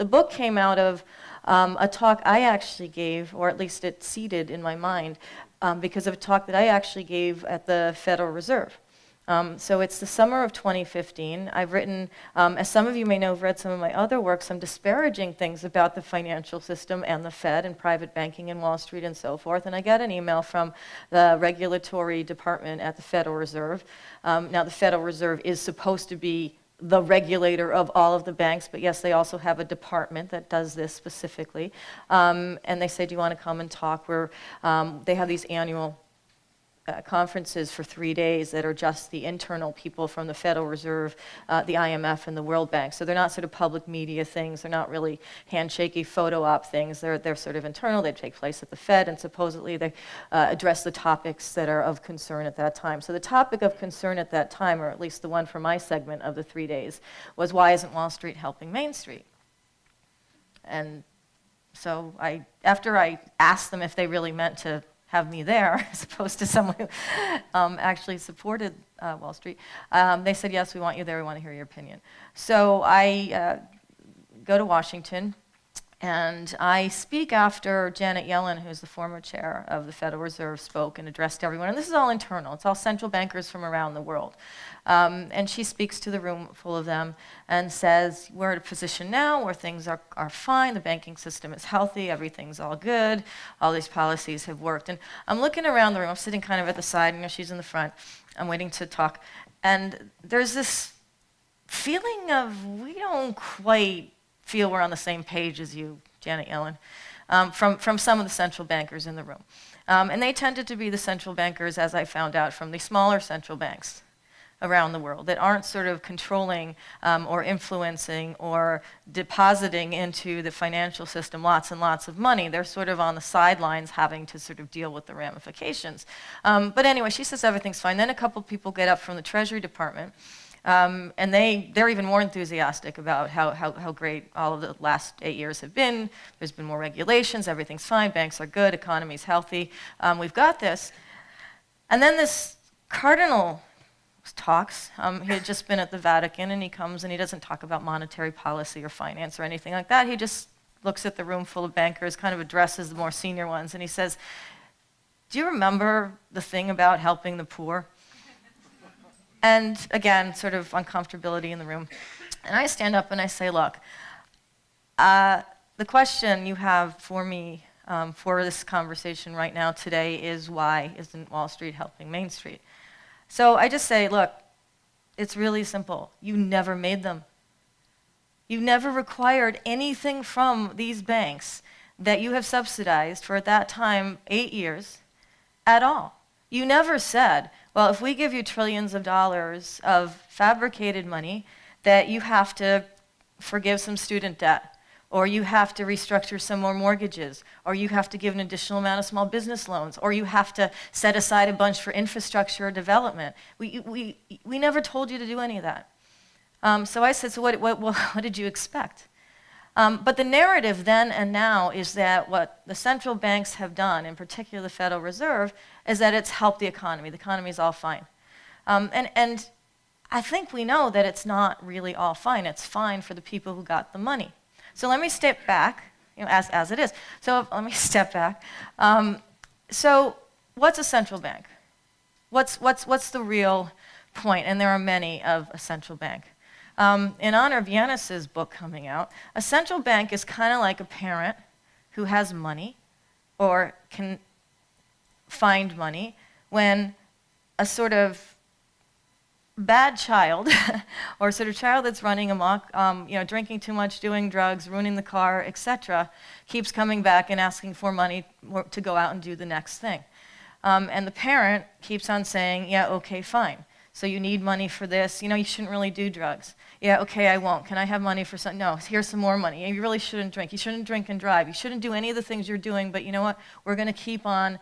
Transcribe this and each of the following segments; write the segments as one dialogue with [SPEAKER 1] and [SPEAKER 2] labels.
[SPEAKER 1] The book came out of a talk I actually gave, or at least it seeded in my mind, because of a talk that I actually gave at the Federal Reserve. So it's the summer of 2015. I've written, as some of you may know, I've read some of my other work, some disparaging things about the financial system and the Fed and private banking and Wall Street and so forth. And I got an email from the regulatory department at the Federal Reserve. Now, the Federal Reserve is supposed to be the regulator of all of the banks, but yes, they also have a department that does this specifically. And they say, do you want to come and talk? They have these annual conferences for 3 days that are just the internal people from the Federal Reserve, the IMF, and the World Bank. So they're not sort of public media things. They're not really handshaky photo op things. They're sort of internal. They take place at the Fed, and supposedly they address the topics that are of concern at that time. So the topic of concern at that time, or at least the one for my segment of the 3 days, was why isn't Wall Street helping Main Street? And so after I asked them if they really meant to have me there, as opposed to someone who actually supported Wall Street. They said, yes, we want you there, we want to hear your opinion. So I go to Washington, and I speak after Janet Yellen, who's the former chair of the Federal Reserve, spoke and addressed everyone. And this is all internal. It's all central bankers from around the world. And she speaks to the room full of them and says, we're at a position now where things are fine, the banking system is healthy, everything's all good, all these policies have worked. And I'm looking around the room, I'm sitting kind of at the side, she's in the front, I'm waiting to talk. And there's this feeling of, we don't quite feel we're on the same page as you, Janet Yellen, from some of the central bankers in the room. And they tended to be the central bankers, as I found out, from the smaller central banks around the world that aren't sort of controlling or influencing or depositing into the financial system lots and lots of money. They're sort of on the sidelines having to sort of deal with the ramifications. But anyway, she says everything's fine. Then a couple people get up from the Treasury Department, and they're even more enthusiastic about how great all of the last 8 years have been. There's been more regulations, everything's fine, banks are good, economy's healthy, we've got this. And then this cardinal talks. He had just been at the Vatican, and he comes and he doesn't talk about monetary policy or finance or anything like that. He just looks at the room full of bankers, kind of addresses the more senior ones, and he says, do you remember the thing about helping the poor? And again, sort of uncomfortability in the room. And I stand up and I say, look, the question you have for me for this conversation right now today is, why isn't Wall Street helping Main Street? So I just say, look, it's really simple. You never made them. You never required anything from these banks that you have subsidized for, at that time, 8 years at all. You never said, well, if we give you trillions of dollars of fabricated money, that you have to forgive some student debt, or you have to restructure some more mortgages, or you have to give an additional amount of small business loans, or you have to set aside a bunch for infrastructure development. We never told you to do any of that. So I said, so what did you expect? But the narrative then and now is that what the central banks have done, in particular the Federal Reserve, is that it's helped the economy. The economy is all fine. And I think we know that it's not really all fine. It's fine for the people who got the money. So let me step back, as it is. So let me step back. So what's a central bank? What's the real point? And there are many of a central bank. In honor of Yanis's book coming out, a central bank is kind of like a parent who has money or can find money when a sort of bad child or sort of child that's running amok, drinking too much, doing drugs, ruining the car, etc., keeps coming back and asking for money to go out and do the next thing. And the parent keeps on saying, yeah, okay, fine. So you need money for this. You shouldn't really do drugs. Yeah, okay, I won't. Can I have money for something? No, here's some more money. You really shouldn't drink. You shouldn't drink and drive. You shouldn't do any of the things you're doing, but you know what? We're going to keep on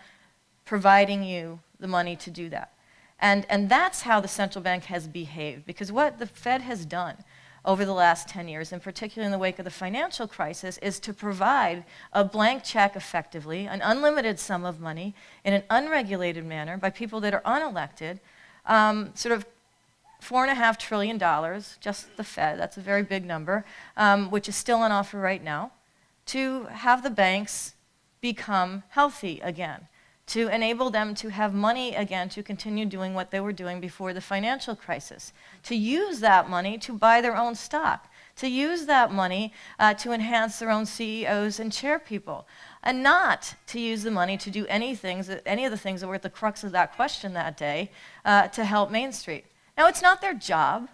[SPEAKER 1] providing you the money to do that. And that's how the central bank has behaved, because what the Fed has done over the last 10 years, and particularly in the wake of the financial crisis, is to provide a blank check effectively, an unlimited sum of money in an unregulated manner by people that are unelected, sort of $4.5 trillion, just the Fed, that's a very big number, which is still on offer right now, to have the banks become healthy again, to enable them to have money again to continue doing what they were doing before the financial crisis, to use that money to buy their own stock, to use that money to enhance their own CEOs and chairpeople, and not to use the money to do any of the things that were at the crux of that question that day to help Main Street. Now, it's not their job,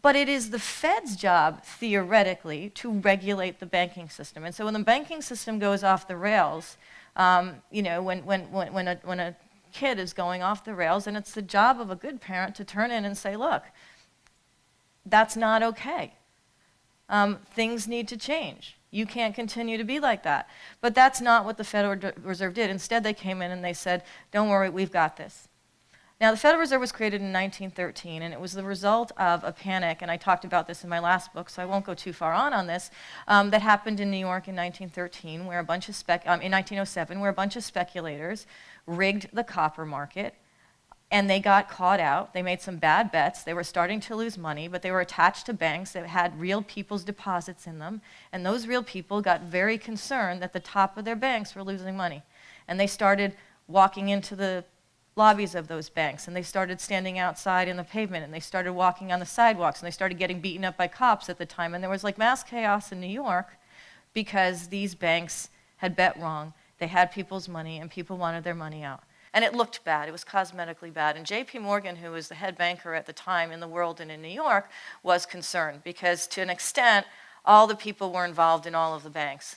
[SPEAKER 1] but it is the Fed's job, theoretically, to regulate the banking system. And so when the banking system goes off the rails, you know, when a kid is going off the rails, and it's the job of a good parent to turn in and say, look, that's not okay. Things need to change. You can't continue to be like that. But that's not what the Federal Reserve did. Instead, they came in and they said, don't worry, we've got this. Now, the Federal Reserve was created in 1913, and it was the result of a panic, and I talked about this in my last book, so I won't go too far on this, that happened in New York in 1913, where a bunch of in 1907, where a bunch of speculators rigged the copper market, and they got caught out. They made some bad bets. They were starting to lose money, but they were attached to banks that had real people's deposits in them, and those real people got very concerned that the top of their banks were losing money, and they started walking into the lobbies of those banks, and they started standing outside in the pavement, and they started walking on the sidewalks, and they started getting beaten up by cops at the time, and there was like mass chaos in New York because these banks had bet wrong. They had people's money, and people wanted their money out. And it looked bad. It was cosmetically bad. And J.P. Morgan, who was the head banker at the time in the world and in New York, was concerned because to an extent, all the people were involved in all of the banks.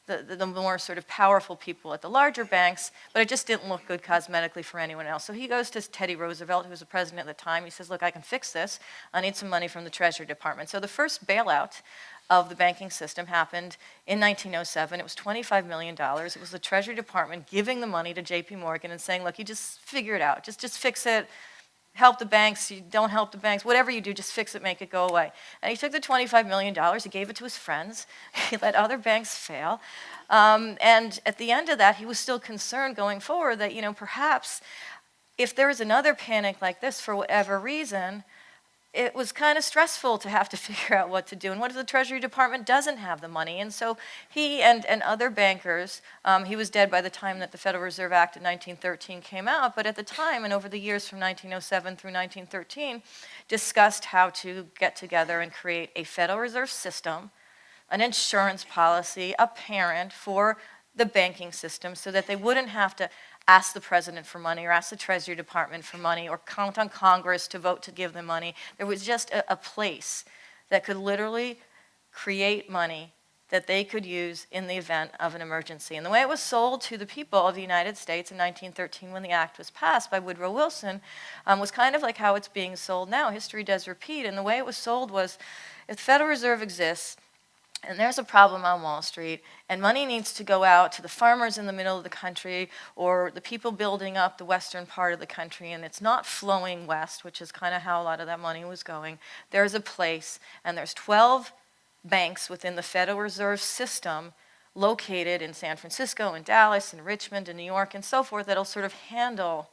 [SPEAKER 1] The more sort of powerful people at the larger banks, but it just didn't look good cosmetically for anyone else. So he goes to Teddy Roosevelt, who was the president at the time. He says, look, I can fix this. I need some money from the Treasury Department. So the first bailout of the banking system happened in 1907. It was $25 million. It was the Treasury Department giving the money to J.P. Morgan and saying, look, you just figure it out. Just fix it. Help the banks, you don't help the banks, whatever you do, just fix it, make it go away. And he took the $25 million, he gave it to his friends, he let other banks fail, and at the end of that, he was still concerned going forward that, you know, perhaps if there was another panic like this for whatever reason, it was kind of stressful to have to figure out what to do. And what if the Treasury Department doesn't have the money? And so he and other bankers, he was dead by the time that the Federal Reserve Act of 1913 came out, but at the time and over the years from 1907 through 1913, discussed how to get together and create a Federal Reserve system, an insurance policy, a parent for the banking system so that they wouldn't have to ask the president for money or ask the Treasury Department for money or count on Congress to vote to give them money. There was just a place that could literally create money that they could use in the event of an emergency. And the way it was sold to the people of the United States in 1913 when the act was passed by Woodrow Wilson was kind of like how it's being sold now. History does repeat. And the way it was sold was, if the Federal Reserve exists, and there's a problem on Wall Street, and money needs to go out to the farmers in the middle of the country or the people building up the western part of the country, and it's not flowing west, which is kind of how a lot of that money was going. There's a place, and there's 12 banks within the Federal Reserve System located in San Francisco and Dallas and Richmond and New York and so forth that'll sort of handle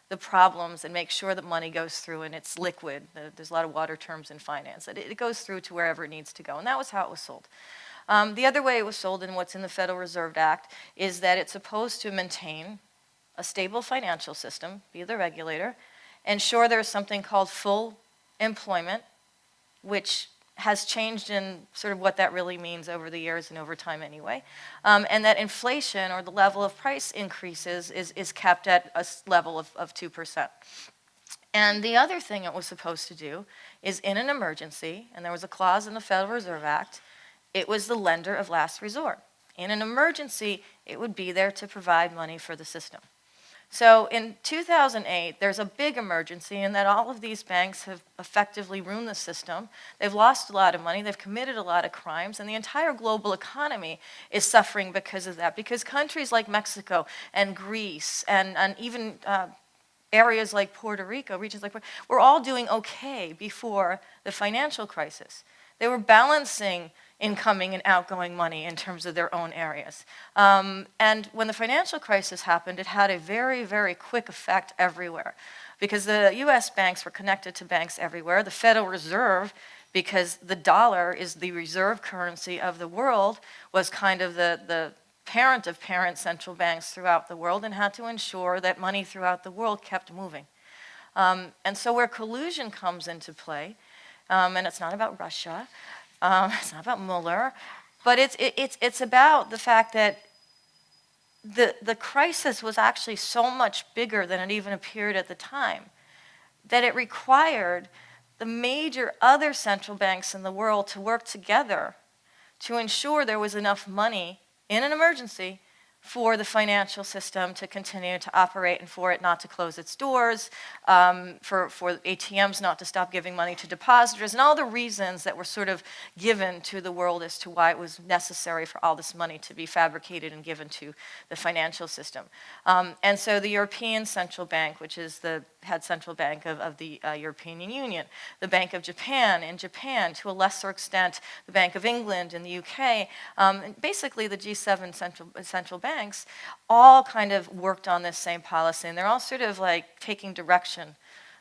[SPEAKER 1] the problems and make sure that money goes through and it's liquid. There's a lot of water terms in finance. It goes through to wherever it needs to go, and that was how it was sold. The other way it was sold and what's in the Federal Reserve Act is that it's supposed to maintain a stable financial system, be the regulator, ensure there's something called full employment, which has changed in sort of what that really means over the years and over time anyway, and that inflation or the level of price increases is kept at a level of 2%. And the other thing it was supposed to do is in an emergency, and there was a clause in the Federal Reserve Act, it was the lender of last resort. In an emergency, it would be there to provide money for the system. So in 2008, there's a big emergency in that all of these banks have effectively ruined the system. They've lost a lot of money, they've committed a lot of crimes, and the entire global economy is suffering because of that. Because countries like Mexico and Greece and even areas like Puerto Rico, regions like Puerto Rico, were all doing okay before the financial crisis. They were balancing incoming and outgoing money in terms of their own areas. And when the financial crisis happened, it had a very, very quick effect everywhere. because the US banks were connected to banks everywhere. The Federal Reserve, because the dollar is the reserve currency of the world, was kind of the parent of parent central banks throughout the world and had to ensure that money throughout the world kept moving. And so where collusion comes into play, and it's not about Russia, it's not about Mueller, but it's about the fact that the crisis was actually so much bigger than it even appeared at the time, that it required the major other central banks in the world to work together to ensure there was enough money in an emergency for the financial system to continue to operate and for it not to close its doors, for ATMs not to stop giving money to depositors, and all the reasons that were sort of given to the world as to why it was necessary for all this money to be fabricated and given to the financial system. And so the European Central Bank, which is the head central bank of the European Union, the Bank of Japan in Japan, to a lesser extent, the Bank of England in the UK, and basically the G7 central banks, all kind of worked on this same policy, and they're all sort of like taking direction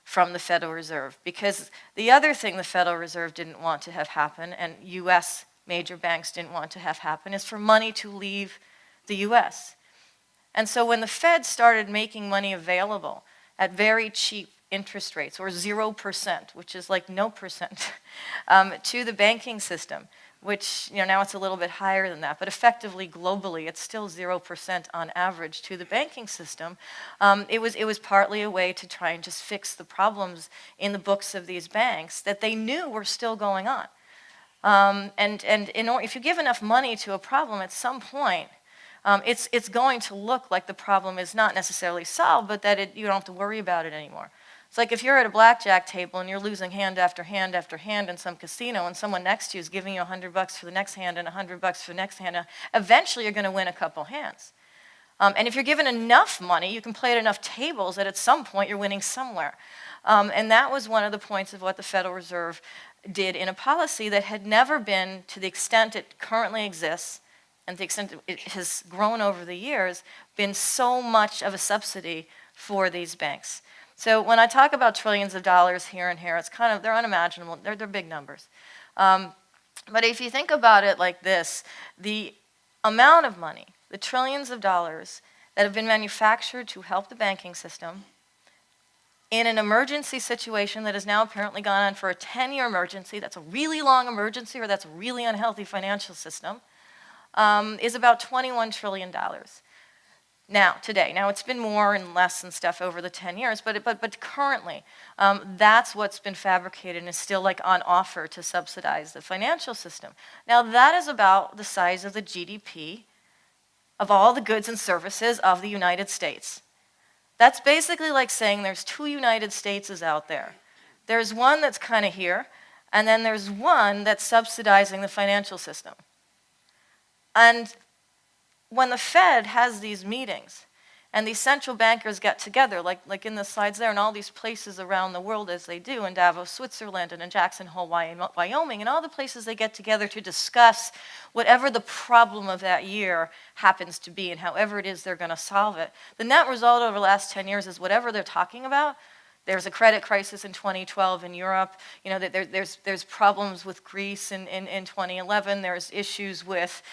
[SPEAKER 1] from the Federal Reserve. Because the other thing the Federal Reserve didn't want to have happen, and US major banks didn't want to have happen, is for money to leave the US. And so when the Fed started making money available at very cheap interest rates, or 0%, which is like no percent, to the banking system, which now it's a little bit higher than that, but effectively globally it's still 0% on average to the banking system. It was partly a way to try and just fix the problems in the books of these banks that they knew were still going on. If you give enough money to a problem at some point, it's going to look like the problem is not necessarily solved, but that you don't have to worry about it anymore. It's like if you're at a blackjack table and you're losing hand after hand after hand in some casino, and someone next to you is giving you $100 for the next hand and $100 for the next hand, eventually you're going to win a couple hands. And if you're given enough money, you can play at enough tables that at some point you're winning somewhere. And that was one of the points of what the Federal Reserve did in a policy that had never been, to the extent it currently exists, and to the extent it has grown over the years, been so much of a subsidy for these banks. So when I talk about trillions of dollars here and here, it's kind of, they're unimaginable, they're big numbers. But if you think about it like this, the amount of money, the trillions of dollars that have been manufactured to help the banking system in an emergency situation that has now apparently gone on for a 10-year emergency, that's a really long emergency, or that's a really unhealthy financial system, is about $21 trillion. Now, today. Now, it's been more and less and stuff over the 10 years, but currently, that's what's been fabricated and is still like on offer to subsidize the financial system. Now, that is about the size of the GDP of all the goods and services of the United States. That's basically like saying there's two United States out there. There's one that's kind of here, and then there's one that's subsidizing the financial system. And when the Fed has these meetings and these central bankers get together, like in the slides there, and all these places around the world as they do, in Davos, Switzerland, and in Jackson Hole, Wyoming, and all the places they get together to discuss whatever the problem of that year happens to be and however it is they're going to solve it, the net result over the last 10 years is whatever they're talking about. There's a credit crisis in 2012 in Europe. There's problems with Greece in 2011. There's issues with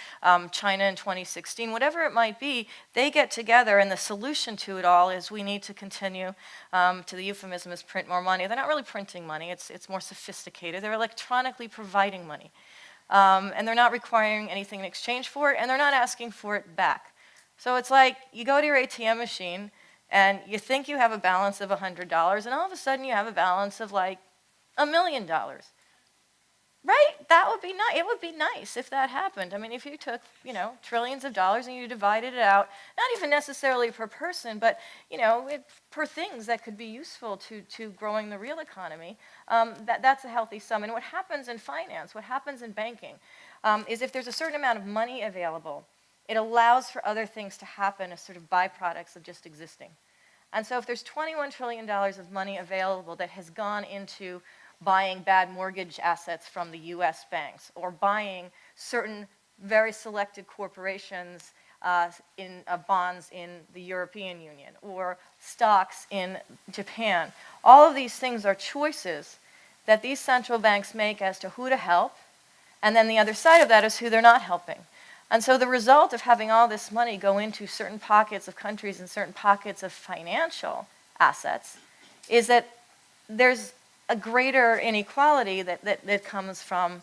[SPEAKER 1] China in 2016. Whatever it might be, they get together, and the solution to it all is we need to continue, to the euphemism is print more money. They're not really printing money. It's more sophisticated. They're electronically providing money. And they're not requiring anything in exchange for it, and they're not asking for it back. So it's like you go to your ATM machine, and you think you have a balance of $100, and all of a sudden you have a balance of like $1 million. Right? That would be nice. It would be nice if that happened. I mean, if you took, trillions of dollars and you divided it out, not even necessarily per person, but, per things that could be useful to growing the real economy, that's a healthy sum. And what happens in finance, what happens in banking, is if there's a certain amount of money available, it allows for other things to happen as sort of byproducts of just existing. And so if there's $21 trillion of money available that has gone into buying bad mortgage assets from the US banks, or buying certain very selected corporations in bonds in the European Union, or stocks in Japan. All of these things are choices that these central banks make as to who to help, and then the other side of that is who they're not helping. And so the result of having all this money go into certain pockets of countries and certain pockets of financial assets is that there's a greater inequality that comes from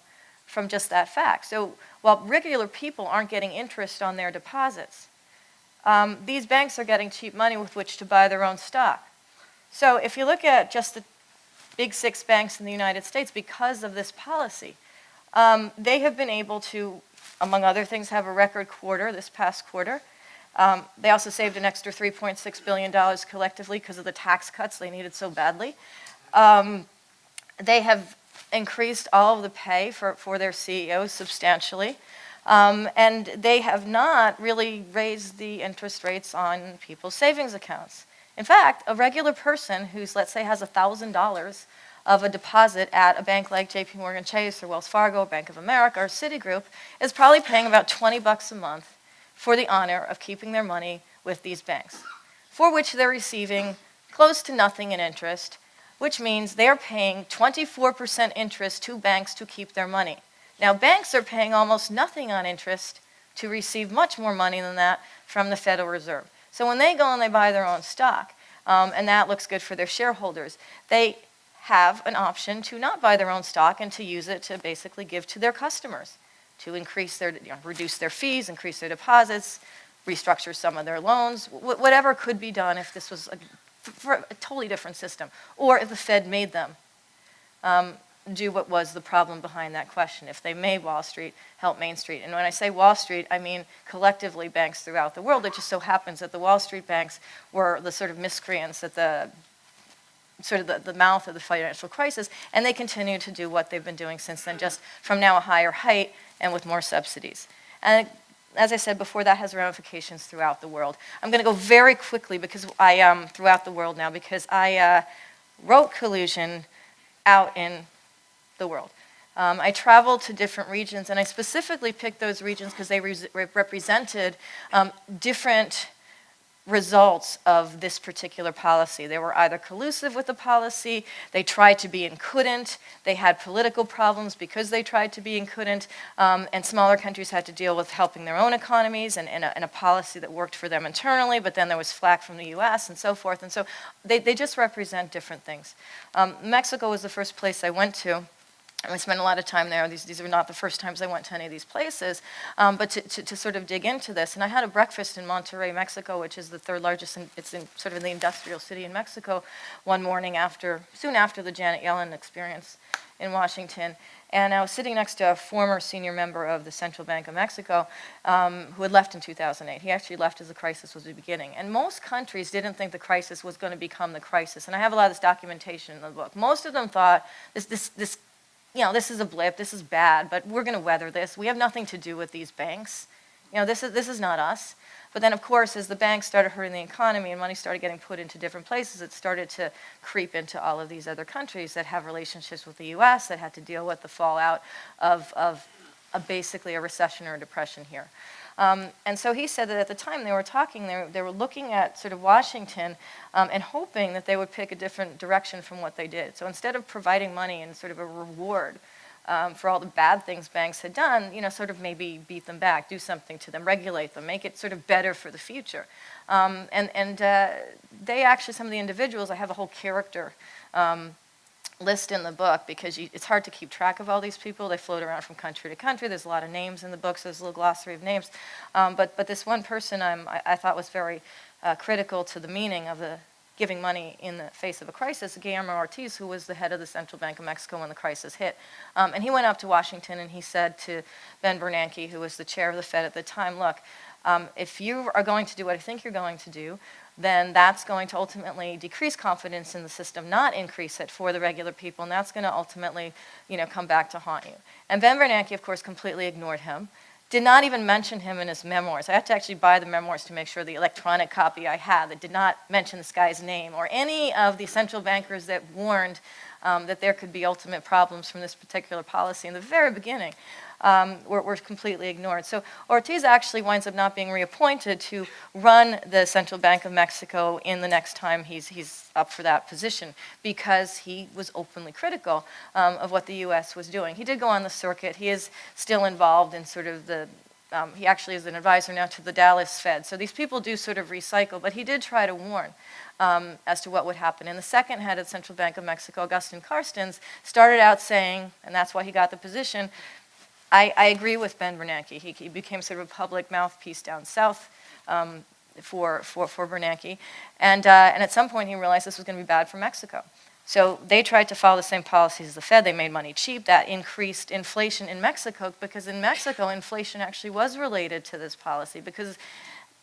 [SPEAKER 1] just that fact. So while regular people aren't getting interest on their deposits, these banks are getting cheap money with which to buy their own stock. So if you look at just the big 6 banks in the United States, because of this policy, they have been able to, among other things, have a record quarter this past quarter. They also saved an extra $3.6 billion collectively because of the tax cuts they needed so badly. They have increased all of the pay for their CEOs substantially. And they have not really raised the interest rates on people's savings accounts. In fact, a regular person who's, let's say, has $1,000 of a deposit at a bank like JP Morgan Chase or Wells Fargo, Bank of America, or Citigroup is probably paying about $20 a month for the honor of keeping their money with these banks, for which they're receiving close to nothing in interest, which means they're paying 24% interest to banks to keep their money. Now, banks are paying almost nothing on interest to receive much more money than that from the Federal Reserve. So when they go and they buy their own stock, and that looks good for their shareholders, they have an option to not buy their own stock and to use it to basically give to their customers, to increase their, reduce their fees, increase their deposits, restructure some of their loans, whatever could be done if this was for a totally different system, or if the Fed made them do what was the problem behind that question. If they made Wall Street help Main Street. And when I say Wall Street, I mean collectively banks throughout the world. It just so happens that the Wall Street banks were the sort of miscreants at the mouth of the financial crisis, and they continue to do what they've been doing since then, just from now a higher height and with more subsidies. And as I said before, that has ramifications throughout the world. I'm going to go very quickly because throughout the world now, because I wrote collusion out in the world. I traveled to different regions, and I specifically picked those regions because they represented different results of this particular policy. They were either collusive with the policy, they tried to be and couldn't, they had political problems because they tried to be and couldn't, and smaller countries had to deal with helping their own economies and a policy that worked for them internally, but then there was flack from the US and so forth, and so they just represent different things. Mexico was the first place I went to. I spent a lot of time there. These are not the first times I went to any of these places, but to sort of dig into this. And I had a breakfast in Monterrey, Mexico, which is the 3rd largest, it's in sort of in the industrial city in Mexico, one morning soon after the Janet Yellen experience in Washington. And I was sitting next to a former senior member of the Central Bank of Mexico who had left in 2008. He actually left as the crisis was beginning. And most countries didn't think the crisis was going to become the crisis. And I have a lot of this documentation in the book. Most of them thought this is a blip, this is bad, but we're going to weather this. We have nothing to do with these banks. This is not us. But then, of course, as the banks started hurting the economy and money started getting put into different places, it started to creep into all of these other countries that have relationships with the U.S. that had to deal with the fallout of basically a recession or a depression here. And so he said that at the time they were talking, they were looking at sort of Washington and hoping that they would pick a different direction from what they did. So instead of providing money and sort of a reward for all the bad things banks had done, sort of maybe beat them back, do something to them, regulate them, make it sort of better for the future. And they actually, some of the individuals, I have a whole character list in the book because it's hard to keep track of all these people. They float around from country to country. There's a lot of names in the book, so there's a little glossary of names. But this one person I thought was very critical to the meaning of the giving money in the face of a crisis, Guillermo Ortiz, who was the head of the Central Bank of Mexico when the crisis hit. And he went up to Washington and he said to Ben Bernanke, who was the chair of the Fed at the time, look, if you are going to do what I think you're going to do, then that's going to ultimately decrease confidence in the system, not increase it for the regular people, and that's going to ultimately, come back to haunt you. And Ben Bernanke, of course, completely ignored him, did not even mention him in his memoirs. I had to actually buy the memoirs to make sure the electronic copy I had that did not mention this guy's name or any of the central bankers that warned that there could be ultimate problems from this particular policy in the very beginning. were completely ignored. So Ortiz actually winds up not being reappointed to run the Central Bank of Mexico in the next time he's up for that position, because he was openly critical of what the U.S. was doing. He did go on the circuit. He is still involved in sort of the he actually is an advisor now to the Dallas Fed. So these people do sort of recycle, but he did try to warn as to what would happen. And the second head of the Central Bank of Mexico, Agustin Carstens, started out saying, and that's why he got the position, I agree with Ben Bernanke. He became sort of a public mouthpiece down south for Bernanke. And at some point he realized this was going to be bad for Mexico. So they tried to follow the same policies as the Fed. They made money cheap. That increased inflation in Mexico, because in Mexico, inflation actually was related to this policy, because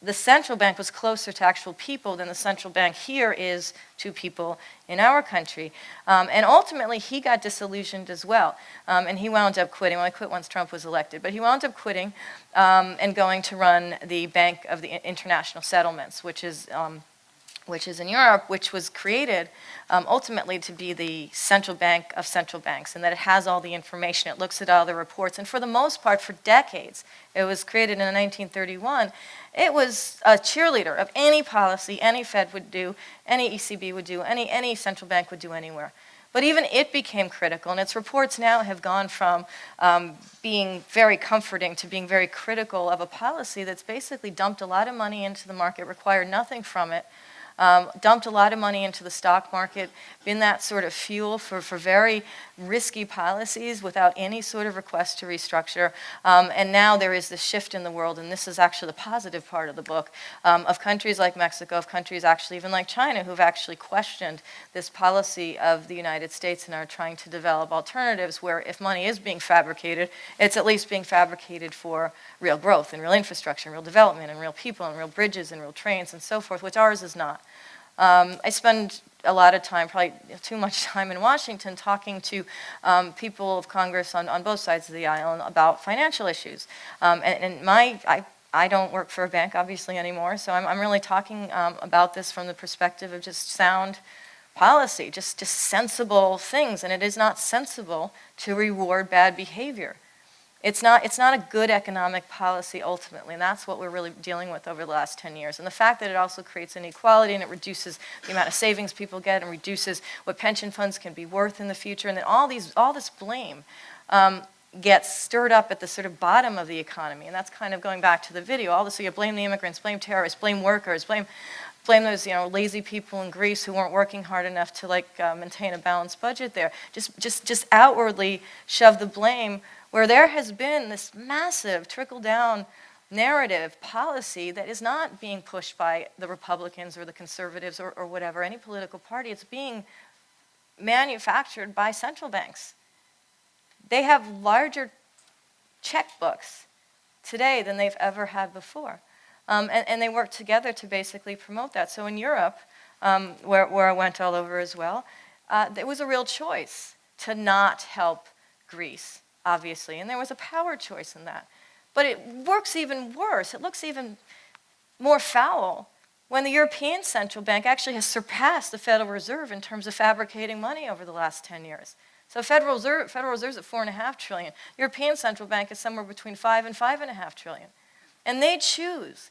[SPEAKER 1] the central bank was closer to actual people than the central bank here is to people in our country. And ultimately, he got disillusioned as well. And he wound up quitting. Well, he quit once Trump was elected. But he wound up quitting and going to run the Bank of the International Settlements, which is in Europe, which was created ultimately to be the central bank of central banks, and that it has all the information. It looks at all the reports. And for the most part, for decades, it was created in 1931. It was a cheerleader of any policy any Fed would do, any ECB would do, any central bank would do anywhere. But even it became critical, and its reports now have gone from being very comforting to being very critical of a policy that's basically dumped a lot of money into the market, required nothing from it, dumped a lot of money into the stock market, been that sort of fuel for very risky policies without any sort of request to restructure. And now there is this shift in the world, and this is actually the positive part of the book, of countries like Mexico, of countries actually even like China, who've actually questioned this policy of the United States and are trying to develop alternatives where if money is being fabricated, it's at least being fabricated for real growth and real infrastructure and real development and real people and real bridges and real trains and so forth, which ours is not. I spend a lot of time, probably too much time in Washington, talking to people of Congress on both sides of the aisle about financial issues. I don't work for a bank, obviously, anymore, so I'm really talking about this from the perspective of just sound policy, just sensible things, and it is not sensible to reward bad behavior. It's not a good economic policy ultimately, and that's what we're really dealing with over the last 10 years. And the fact that it also creates inequality and it reduces the amount of savings people get and reduces what pension funds can be worth in the future, and then all this blame gets stirred up at the sort of bottom of the economy. And that's kind of going back to the video. So you blame the immigrants, blame terrorists, blame workers, blame those lazy people in Greece who weren't working hard enough to maintain a balanced budget there. Just outwardly shove the blame where there has been this massive trickle-down narrative policy that is not being pushed by the Republicans or the conservatives or whatever, any political party. It's being manufactured by central banks. They have larger checkbooks today than they've ever had before. And they work together to basically promote that. So in Europe, where I went all over as well, there was a real choice to not help Greece, obviously, and there was a power choice in that. But it works even worse. It looks even more foul when the European Central Bank actually has surpassed the Federal Reserve in terms of fabricating money over the last 10 years. So Federal Reserve's at $4.5 trillion. European Central Bank is somewhere between $5 and $5.5 trillion. And they choose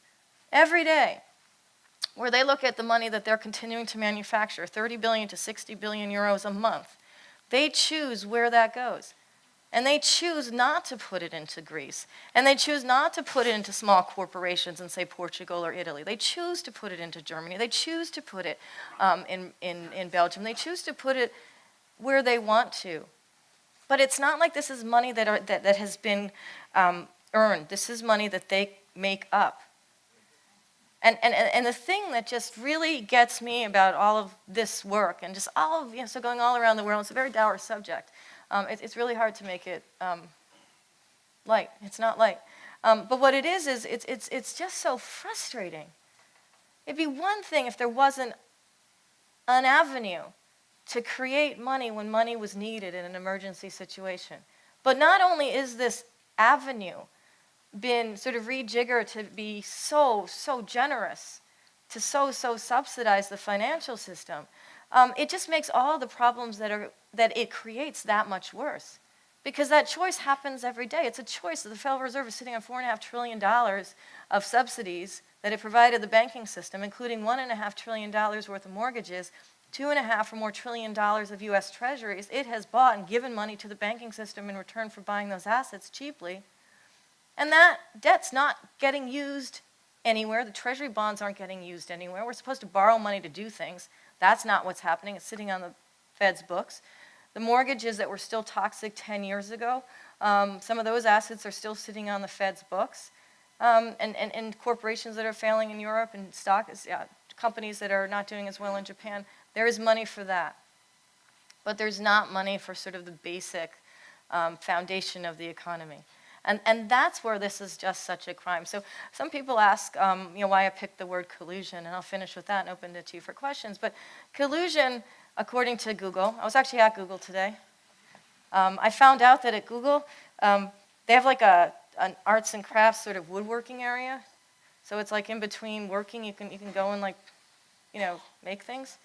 [SPEAKER 1] every day where they look at the money that they're continuing to manufacture, 30 billion to 60 billion euros a month. They choose where that goes. And they choose not to put it into Greece. And they choose not to put it into small corporations in, say, Portugal or Italy. They choose to put it into Germany. They choose to put it in Belgium. They choose to put it where they want to. But it's not like this is money that has been earned. This is money that they make up. And the thing that just really gets me about all of this work and just all of, so going all around the world, it's a very dour subject. It's really hard to make it light. It's not light. But what it is it's just so frustrating. It'd be one thing if there wasn't an avenue to create money when money was needed in an emergency situation. But not only is this avenue been sort of rejiggered to be so generous, to so subsidize the financial system, it just makes all the problems that it creates that much worse. Because that choice happens every day. It's a choice that the Federal Reserve is sitting on $4.5 trillion of subsidies that it provided the banking system, including $1.5 trillion worth of mortgages, $2.5 or more trillion of U.S. Treasuries. It has bought and given money to the banking system in return for buying those assets cheaply. And that debt's not getting used anywhere. The Treasury bonds aren't getting used anywhere. We're supposed to borrow money to do things. That's not what's happening. It's sitting on the Fed's books. The mortgages that were still toxic 10 years ago, some of those assets are still sitting on the Fed's books. And corporations that are failing in Europe and companies that are not doing as well in Japan, there is money for that. But there's not money for sort of the basic foundation of the economy. And that's where this is just such a crime. So some people ask why I picked the word collusion, and I'll finish with that and open it to you for questions. But collusion, according to Google, I was actually at Google today. I found out that at Google, they have like an arts and crafts sort of woodworking area. So it's like in between working, you can go and make things.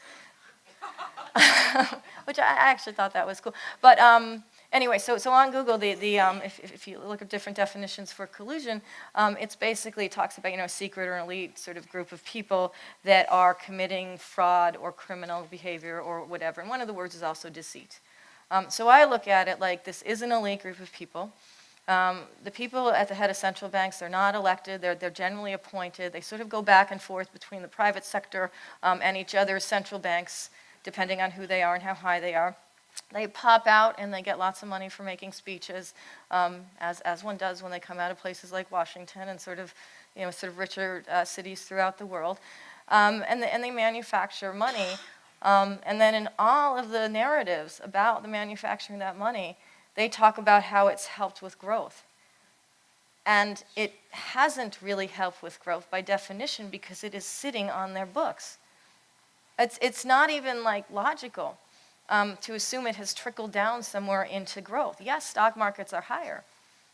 [SPEAKER 1] Which I actually thought that was cool. But anyway, so on Google, if you look at different definitions for collusion, it's basically talks about a secret or elite sort of group of people that are committing fraud or criminal behavior or whatever. And one of the words is also deceit. So I look at it like this is an elite group of people. The people at the head of central banks, they're not elected, they're generally appointed. They sort of go back and forth between the private sector and each other's central banks, depending on who they are and how high they are. They pop out and they get lots of money for making speeches, as one does when they come out of places like Washington and sort of richer cities throughout the world. And they manufacture money. And then in all of the narratives about the manufacturing of that money, they talk about how it's helped with growth. And it hasn't really helped with growth by definition because it is sitting on their books. It's not even logical to assume it has trickled down somewhere into growth. Yes, stock markets are higher.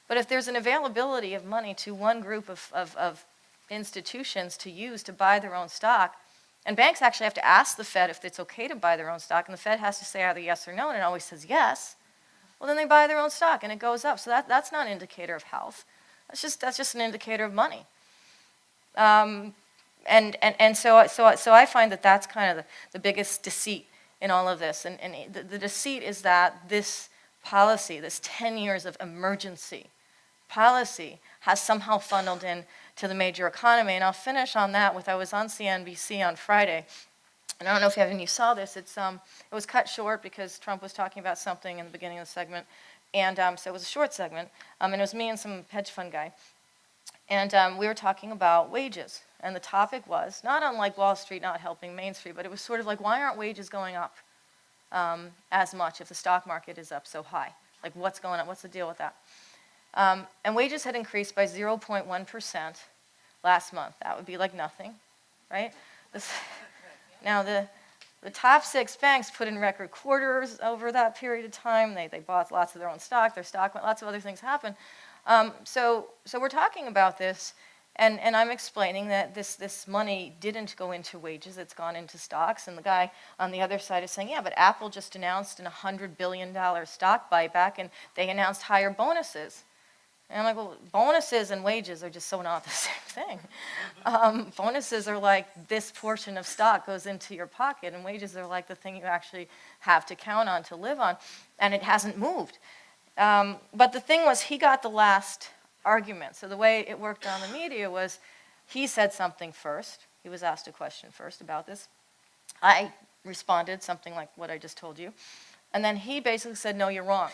[SPEAKER 1] But if there's an availability of money to one group of institutions to use to buy their own stock, and banks actually have to ask the Fed if it's okay to buy their own stock, and the Fed has to say either yes or no, and it always says yes, well, then they buy their own stock and it goes up. So that's not an indicator of health. That's just an indicator of money. And so I find that that's kind of the biggest deceit in all of this. And the deceit is that this policy, this 10 years of emergency policy, has somehow funneled in to the major economy. And I'll finish on that with, I was on CNBC on Friday. And I don't know if any of you saw this. It was cut short because Trump was talking about something in the beginning of the segment. And so it was a short segment. And it was me and some hedge fund guy. And we were talking about wages. And the topic was, not unlike Wall Street not helping Main Street, but it was sort of like, why aren't wages going up as much if the stock market is up so high? Like, what's going on? What's the deal with that? And wages had increased by 0.1% last month. That would be like nothing, right? Now, the top 6 banks put in record quarters over that period of time. They bought lots of their own stock. Their stock went, lots of other things happened. So we're talking about this, and I'm explaining that this money didn't go into wages. It's gone into stocks. And the guy on the other side is saying, yeah, but Apple just announced an $100 billion stock buyback, and they announced higher bonuses. And I'm like, well, bonuses and wages are just so not the same thing. Bonuses are like this portion of stock goes into your pocket, and wages are like the thing you actually have to count on to live on, and it hasn't moved. But the thing was, he got the last argument. So the way it worked on the media was he said something first. He was asked a question first about this. I responded something like what I just told you. And then he basically said, no, you're wrong.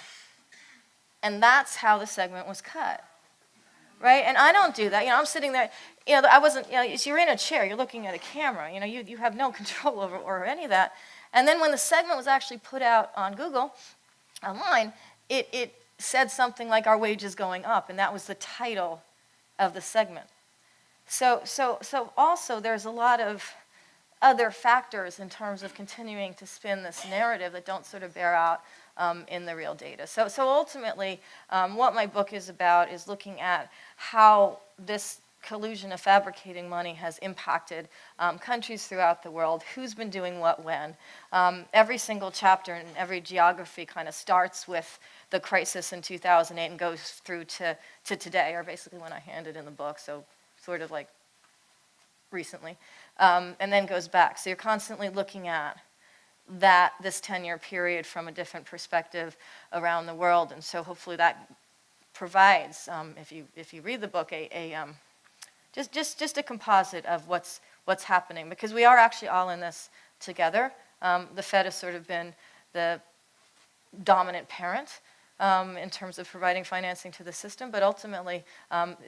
[SPEAKER 1] And that's how the segment was cut, right? And I don't do that. I'm sitting there. I wasn't. You're in a chair. You're looking at a camera. You have no control over any of that. And then when the segment was actually put out on Google, online, it said something like "Our wages going up," and that was the title of the segment. So also there's a lot of other factors in terms of continuing to spin this narrative that don't sort of bear out in the real data. So ultimately, what my book is about is looking at how this collusion of fabricating money has impacted countries throughout the world, who's been doing what when. Every single chapter and every geography kind of starts with the crisis in 2008 and goes through to today, or basically when I handed in the book, so sort of like recently, and then goes back. So you're constantly looking at this 10-year period from a different perspective around the world, and so hopefully that provides, if you read the book, just a composite of what's happening, because we are actually all in this together. The Fed has sort of been the dominant parent in terms of providing financing to the system, but ultimately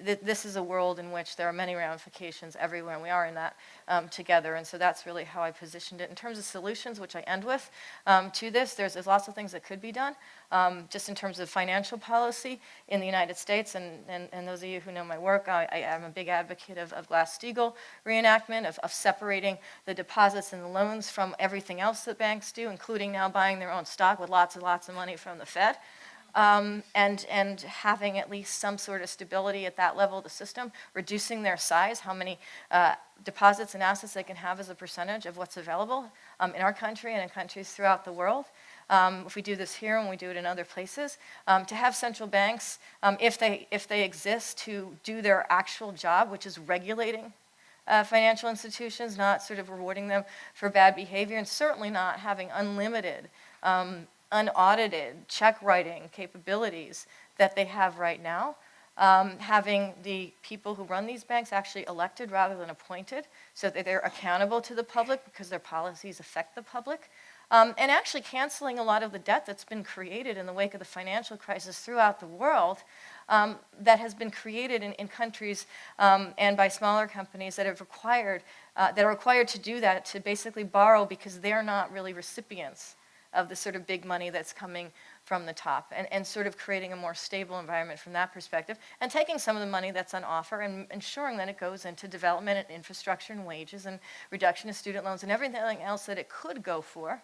[SPEAKER 1] this is a world in which there are many ramifications everywhere, and we are in that together, and so that's really how I positioned it. In terms of solutions, which I end with, to this, there's lots of things that could be done, just in terms of financial policy in the United States, and those of you who know my work, I am a big advocate of Glass-Steagall reenactment, of separating the deposits and the loans from everything else that banks do, including now buying their own stock with lots and lots of money from the Fed. And having at least some sort of stability at that level of the system, reducing their size, how many deposits and assets they can have as a percentage of what's available in our country and in countries throughout the world. If we do this here and we do it in other places, to have central banks, if they exist, to do their actual job, which is regulating financial institutions, not sort of rewarding them for bad behavior, and certainly not having unlimited unaudited check writing capabilities that they have right now. Having the people who run these banks actually elected rather than appointed, so that they're accountable to the public because their policies affect the public. And actually canceling a lot of the debt that's been created in the wake of the financial crisis throughout the world, that has been created in countries and by smaller companies that are required to do that, to basically borrow because they're not really recipients of the sort of big money that's coming from the top, and sort of creating a more stable environment from that perspective, and taking some of the money that's on offer and ensuring that it goes into development and infrastructure and wages and reduction of student loans and everything else that it could go for,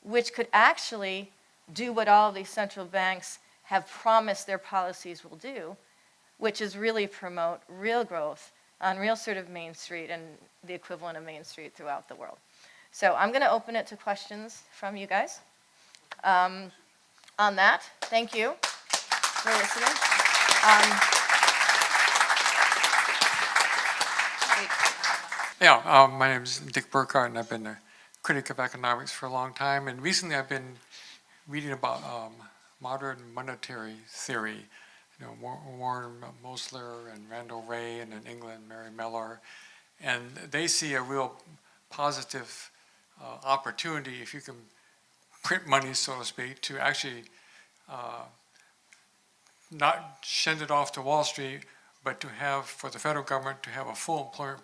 [SPEAKER 1] which could actually do what all of these central banks have promised their policies will do, which is really promote real growth on real sort of Main Street and the equivalent of Main Street throughout the world. So I'm going to open it to questions from you guys. On that, thank you for listening.
[SPEAKER 2] My name is Dick Burkhardt, and I've been a critic of economics for a long time. And recently I've been reading about modern monetary theory. Warren Mosler and Randall Wray, and in England, Mary Mellor. And they see a real positive opportunity, if you can print money, so to speak, to actually not send it off to Wall Street, but to have, for the federal government, to have a full employment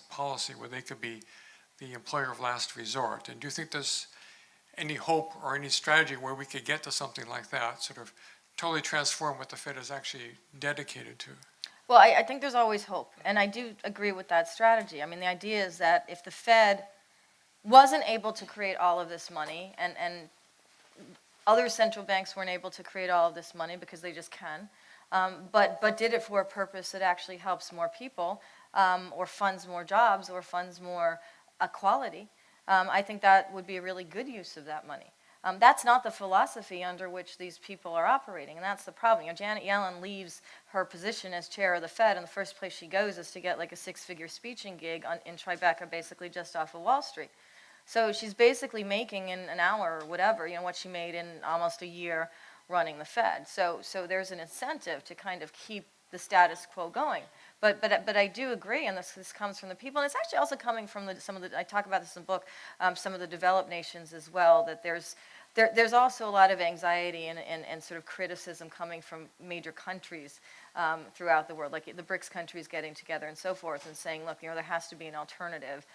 [SPEAKER 2] policy where they could be the employer of last resort. And do you think there's any hope or any strategy where we could get to something like that, sort of totally transform what the Fed is actually dedicated to?
[SPEAKER 1] Well, I think there's always hope, and I do agree with that strategy. I mean, the idea is that if the Fed wasn't able to create all of this money, and other central banks weren't able to create all of this money because they just can, but did it for a purpose that actually helps more people, or funds more jobs, or funds more equality, I think that would be a really good use of that money. That's not the philosophy under which these people are operating, and that's the problem. Janet Yellen leaves her position as chair of the Fed, and the first place she goes is to get like a six-figure speeching gig in Tribeca, basically just off of Wall Street. So she's basically making in an hour or whatever, what she made in almost a year running the Fed. So there's an incentive to kind of keep the status quo going. But I do agree, and this comes from the people, and it's actually also coming from some of the, I talk about this in the book, some of the developed nations as well, that there's also a lot of anxiety and sort of criticism coming from major countries throughout the world, like the BRICS countries getting together and so forth and saying, look, there has to be an alternative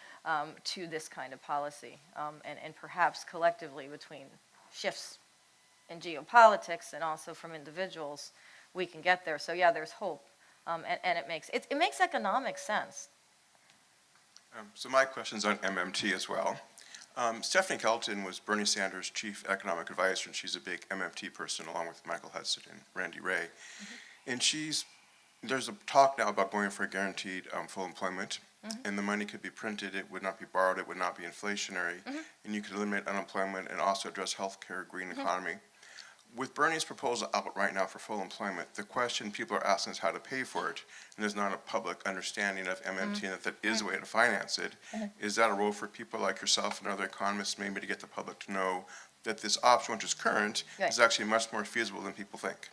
[SPEAKER 1] to this kind of policy, and perhaps collectively between shifts in geopolitics and also from individuals, we can get there. So yeah, there's hope, and it makes economic sense.
[SPEAKER 3] So my question's on MMT as well. Stephanie Kelton was Bernie Sanders' chief economic advisor, and she's a big MMT person, along with Michael Hudson and Randy Wray. Mm-hmm. And there's a talk now about going for a guaranteed full employment, mm-hmm. and the money could be printed, it would not be borrowed, it would not be inflationary, mm-hmm. and you could eliminate unemployment and also address healthcare, green mm-hmm. economy. with Bernie's proposal out right now for full employment, the question people are asking is how to pay for it, and there's not a public understanding of MMT and that is a way to finance it. Is that a role for people like yourself and other economists maybe to get the public to know that this option, which is current,
[SPEAKER 1] Right.
[SPEAKER 3] is actually much more feasible than people think?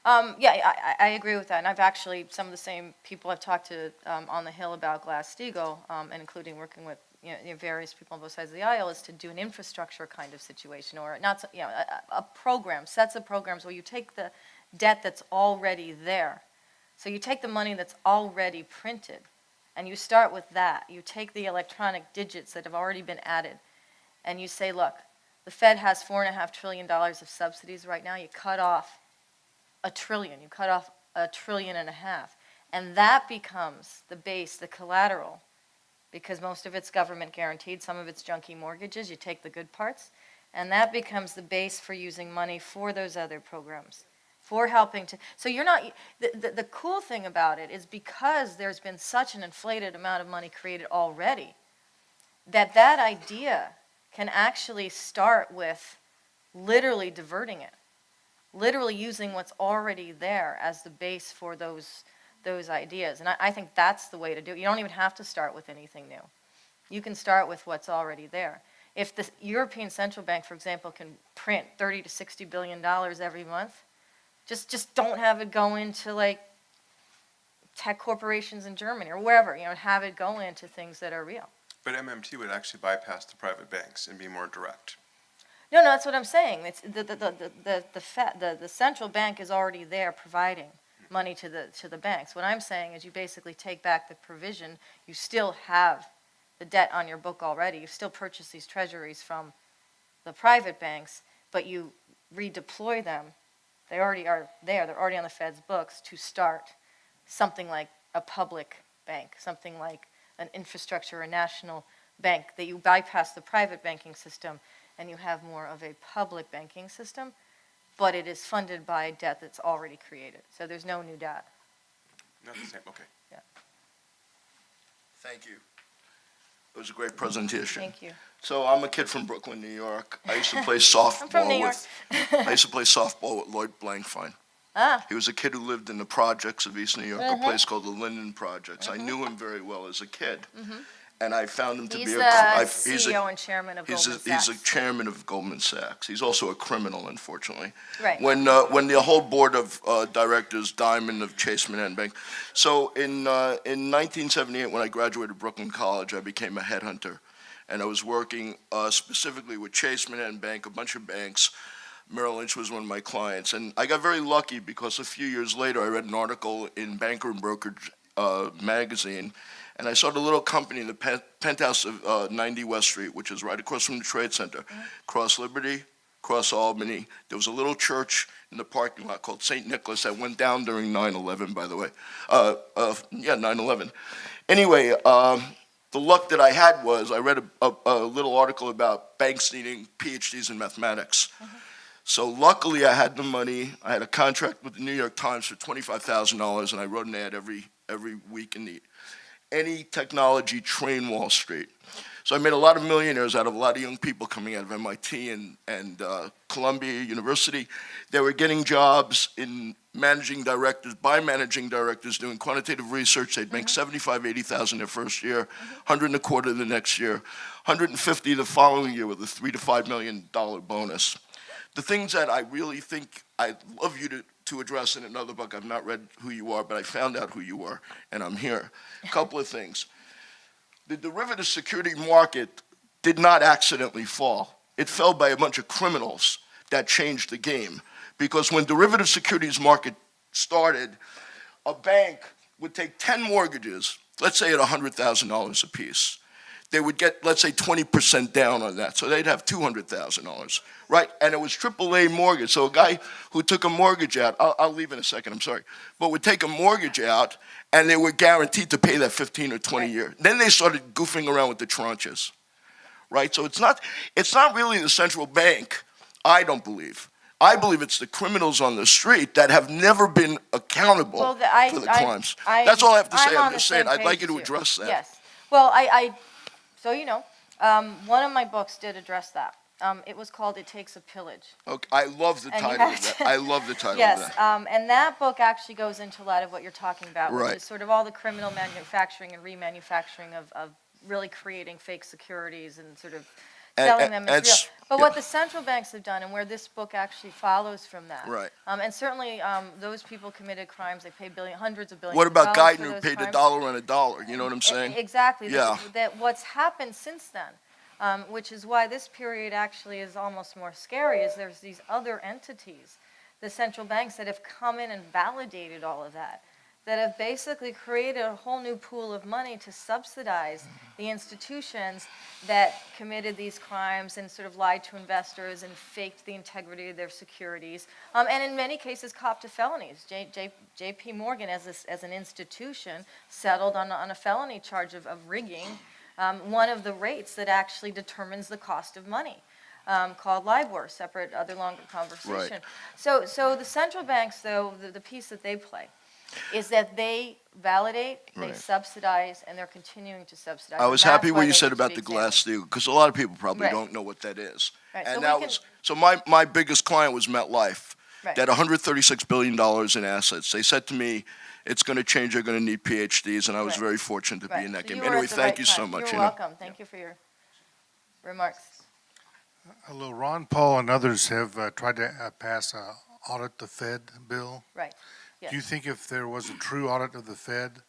[SPEAKER 1] Yeah, I agree with that, and I've actually, some of the same people I've talked to on the Hill about Glass-Steagall, and including working with various people on both sides of the aisle, is to do an infrastructure kind of situation, or not, a program, sets of programs where you take the debt that's already there. So you take the money that's already printed, and you start with that. You take the electronic digits that have already been added, and you say, look, the Fed has $4.5 trillion of subsidies right now. You cut off $1 trillion. You cut off $1.5 trillion, and that becomes the base, the collateral, because most of it's government guaranteed, some of it's junky mortgages. You take the good parts, and that becomes the base for using money for those other programs, for helping to. So you're not. The cool thing about it is because there's been such an inflated amount of money created already, that idea can actually start with literally diverting it. Literally using what's already there as the base for those ideas. And I think that's the way to do it. You don't even have to start with anything new. You can start with what's already there. If the European Central Bank, for example, can print $30 to $60 billion every month, just don't have it go into like tech corporations in Germany or wherever, have it go into things that are real.
[SPEAKER 3] But MMT would actually bypass the private banks and be more direct.
[SPEAKER 1] No, that's what I'm saying. It's the central bank is already there providing money to the banks. What I'm saying is you basically take back the provision. You still have the debt on your book already. You still purchase these treasuries from the private banks, but you redeploy them. They already are there. They're already on the Fed's books to start something like a public bank, something like an infrastructure or national bank, that you bypass the private banking system and you have more of a public banking system, but it is funded by debt that's already created. So there's no new debt.
[SPEAKER 3] Not the same, okay.
[SPEAKER 1] Yeah.
[SPEAKER 4] Thank you. It was a great presentation.
[SPEAKER 1] Thank you.
[SPEAKER 4] So I'm a kid from Brooklyn, New York. I used to play
[SPEAKER 1] I'm from New
[SPEAKER 4] softball
[SPEAKER 1] York.
[SPEAKER 4] I used to play softball with Lloyd Blankfein.
[SPEAKER 1] Ah,
[SPEAKER 4] He was a kid who lived in the projects of East New York, a place called the Linden Projects. I knew him very well as a kid. And I found him to
[SPEAKER 1] he's
[SPEAKER 4] be
[SPEAKER 1] the
[SPEAKER 4] he's
[SPEAKER 1] CEO and chairman of Goldman Sachs.
[SPEAKER 4] He's a chairman of Goldman Sachs. He's also a criminal, unfortunately.
[SPEAKER 1] Right.
[SPEAKER 4] When the whole board of directors, Diamond of Chase Manhattan Bank. So in 1978, when I graduated Brooklyn College, I became a headhunter, and I was working specifically with Chase Manhattan Bank, a bunch of banks. Merrill Lynch was one of my clients, and I got very lucky because a few years later, I read an article in Banker and Brokerage magazine. And I saw the little company in the penthouse of 90 West Street, which is right across from the Trade Center, cross Liberty, cross Albany. There was a little church in the parking lot called St. Nicholas that went down during 9/11, by the way. 9/11. Anyway, the luck that I had was I read a little article about banks needing PhDs in mathematics. So luckily I had the money. I had a contract with the New York Times for $25,000, and I wrote an ad every week in the Any Technology Train Wall Street. So I made a lot of millionaires out of a lot of young people coming out of MIT and Columbia University. They were getting jobs in managing directors doing quantitative research. They'd make $75,000, $80,000 their first year, $125,000 the next year, $150,000 the following year with a $3 to $5 million bonus. The things that I really think I'd love you to address in another book. I've not read who you are, but I found out who you were, and I'm here. A couple of things. The derivative security market did not accidentally fall. It fell by a bunch of criminals that changed the game. Because when derivative securities market started, a bank would take 10 mortgages, let's say at $100,000 apiece. They would get, let's say, 20% down on that. So they'd have $200,000, right? And it was AAA mortgage. So a guy who took a mortgage out, I'll leave in a second, I'm sorry, but would take a mortgage out, and they were guaranteed to pay that 15 or 20 years. Then they started goofing around with the tranches, right? So it's not really the central bank, I don't believe. I believe it's the criminals on the street that have never been accountable for the crimes. That's all I have to say. I'm just saying, I'd like you to address that.
[SPEAKER 1] Yes. Well, so one of my books did address that. it was called It Takes a Pillage.
[SPEAKER 4] Okay, I love the
[SPEAKER 1] And you
[SPEAKER 4] title of
[SPEAKER 1] have
[SPEAKER 4] that.
[SPEAKER 1] to-
[SPEAKER 4] I love the title of
[SPEAKER 1] Yes,
[SPEAKER 4] that.
[SPEAKER 1] and that book actually goes into a lot of what you're talking about, which
[SPEAKER 4] Right.
[SPEAKER 1] is sort of all the criminal manufacturing and remanufacturing of really creating fake securities and sort of selling them as real. But what the central banks have done, and where this book actually follows from that.
[SPEAKER 4] Right.
[SPEAKER 1] And certainly, those people committed crimes, they paid hundreds of billions
[SPEAKER 4] What
[SPEAKER 1] of
[SPEAKER 4] about
[SPEAKER 1] dollars
[SPEAKER 4] Guyton
[SPEAKER 1] for
[SPEAKER 4] who
[SPEAKER 1] those
[SPEAKER 4] paid
[SPEAKER 1] crimes.
[SPEAKER 4] $1 on $1? You know what I'm saying?
[SPEAKER 1] Exactly.
[SPEAKER 4] Yeah.
[SPEAKER 1] That what's happened since then, which is why this period actually is almost more scary, is there's these other entities, the central banks that have come in and validated all of that have basically created a whole new pool of money to subsidize the institutions that committed these crimes and sort of lied to investors and faked the integrity of their securities, and in many cases copped to felonies. J.P. Morgan, as an institution, settled on a felony charge of rigging one of the rates that actually determines the cost of money, called LIBOR, separate other longer conversation. So the central banks, though, the piece that they play is that they validate, they
[SPEAKER 4] Right.
[SPEAKER 1] subsidize, and they're continuing to subsidize.
[SPEAKER 4] I
[SPEAKER 1] and
[SPEAKER 4] was
[SPEAKER 1] that's
[SPEAKER 4] happy
[SPEAKER 1] why
[SPEAKER 4] what
[SPEAKER 1] they
[SPEAKER 4] you
[SPEAKER 1] need
[SPEAKER 4] said
[SPEAKER 1] to
[SPEAKER 4] about
[SPEAKER 1] be
[SPEAKER 4] the
[SPEAKER 1] examined.
[SPEAKER 4] Glass-Steagall, because a lot of people probably
[SPEAKER 1] Right.
[SPEAKER 4] don't know what that is.
[SPEAKER 1] Right, so
[SPEAKER 4] And
[SPEAKER 1] we
[SPEAKER 4] that
[SPEAKER 1] can-
[SPEAKER 4] was, so my biggest client was MetLife.
[SPEAKER 1] Right.
[SPEAKER 4] They had $136 billion in assets. They said to me, it's going to change, they're going to need PhDs, and I was
[SPEAKER 1] Right.
[SPEAKER 4] very fortunate to be
[SPEAKER 1] Right.
[SPEAKER 4] in that
[SPEAKER 1] So you
[SPEAKER 4] game.
[SPEAKER 1] were
[SPEAKER 4] Anyway,
[SPEAKER 1] at the
[SPEAKER 4] thank
[SPEAKER 1] right
[SPEAKER 4] you so
[SPEAKER 1] time.
[SPEAKER 4] much.
[SPEAKER 1] You're
[SPEAKER 4] you know.
[SPEAKER 1] welcome. Thank you for your remarks.
[SPEAKER 5] Hello, Ron Paul and others have tried to pass a audit the Fed bill.
[SPEAKER 1] Right.
[SPEAKER 5] Do you
[SPEAKER 1] Yes.
[SPEAKER 5] think if there was a true audit of the Fed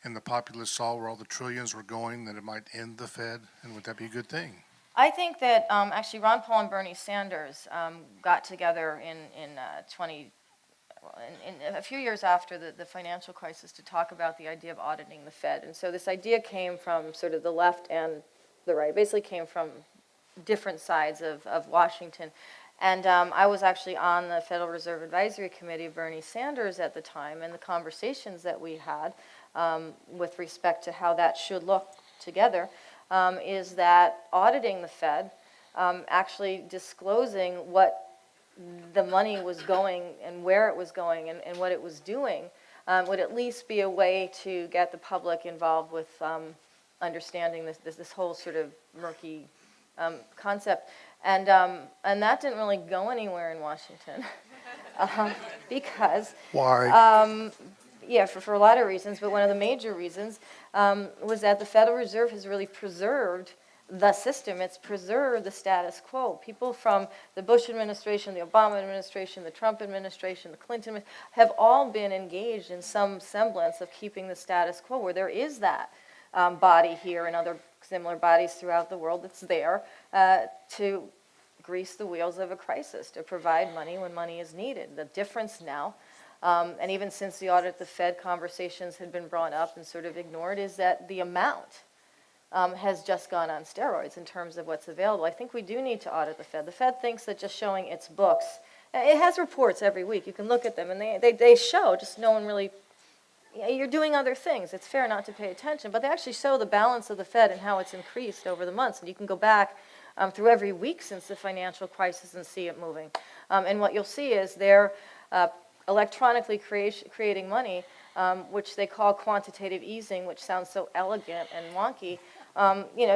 [SPEAKER 5] and the populace saw where all the trillions were going, that it might end the Fed? And would that be a good thing?
[SPEAKER 1] I think that actually Ron Paul and Bernie Sanders got together in a few years after the financial crisis to talk about the idea of auditing the Fed. And so this idea came from sort of the left and the right, basically came from different sides of Washington. And I was actually on the Federal Reserve Advisory Committee of Bernie Sanders at the time, and the conversations that we had with respect to how that should look together is that auditing the Fed, actually disclosing what the money was going and where it was going and what it was doing, would at least be a way to get the public involved with understanding this whole sort of murky concept. And that didn't really go anywhere in Washington because
[SPEAKER 5] Why?
[SPEAKER 1] yeah, for a lot of reasons, but one of the major reasons was that the Federal Reserve has really preserved the system. It's preserved the status quo. People from the Bush administration, the Obama administration, the Trump administration, the Clinton have all been engaged in some semblance of keeping the status quo, where there is that body here and other similar bodies throughout the world that's there to grease the wheels of a crisis, to provide money when money is needed. The difference now, and even since the audit the Fed conversations had been brought up and sort of ignored, is that the amount has just gone on steroids in terms of what's available. I think we do need to audit the Fed. The Fed thinks that just showing its books, it has reports every week, you can look at them, and they show, just no one really, you're doing other things, it's fair not to pay attention, but they actually show the balance of the Fed and how it's increased over the months, and you can go back through every week since the financial crisis and see it moving. And what you'll see is they're electronically creating money, which they call quantitative easing, which sounds so elegant and wonky,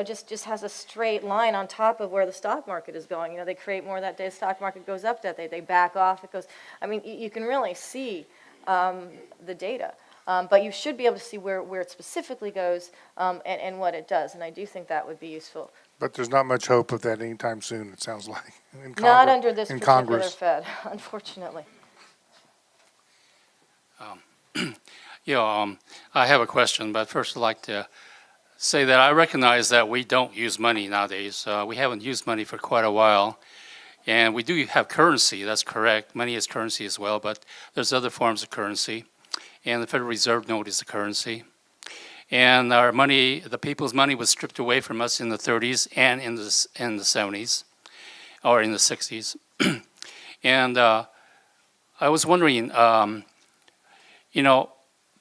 [SPEAKER 1] just has a straight line on top of where the stock market is going. They create more that day, the stock market goes up that day, they back off, it goes, you can really see the data. But you should be able to see where it specifically goes and what it does, and I do think that would be useful.
[SPEAKER 5] But there's not much hope of that anytime soon, it sounds like.
[SPEAKER 1] Not under this
[SPEAKER 5] in
[SPEAKER 1] particular
[SPEAKER 5] Congress.
[SPEAKER 1] Fed, unfortunately.
[SPEAKER 6] I have a question, but first I'd like to say that I recognize that we don't use money nowadays. We haven't used money for quite a while, and we do have currency, that's correct. Money is currency as well, but there's other forms of currency, and the Federal Reserve note is a currency. And our money, the people's money, was stripped away from us in the 30s and in the 70s, or in the 60s. And I was wondering,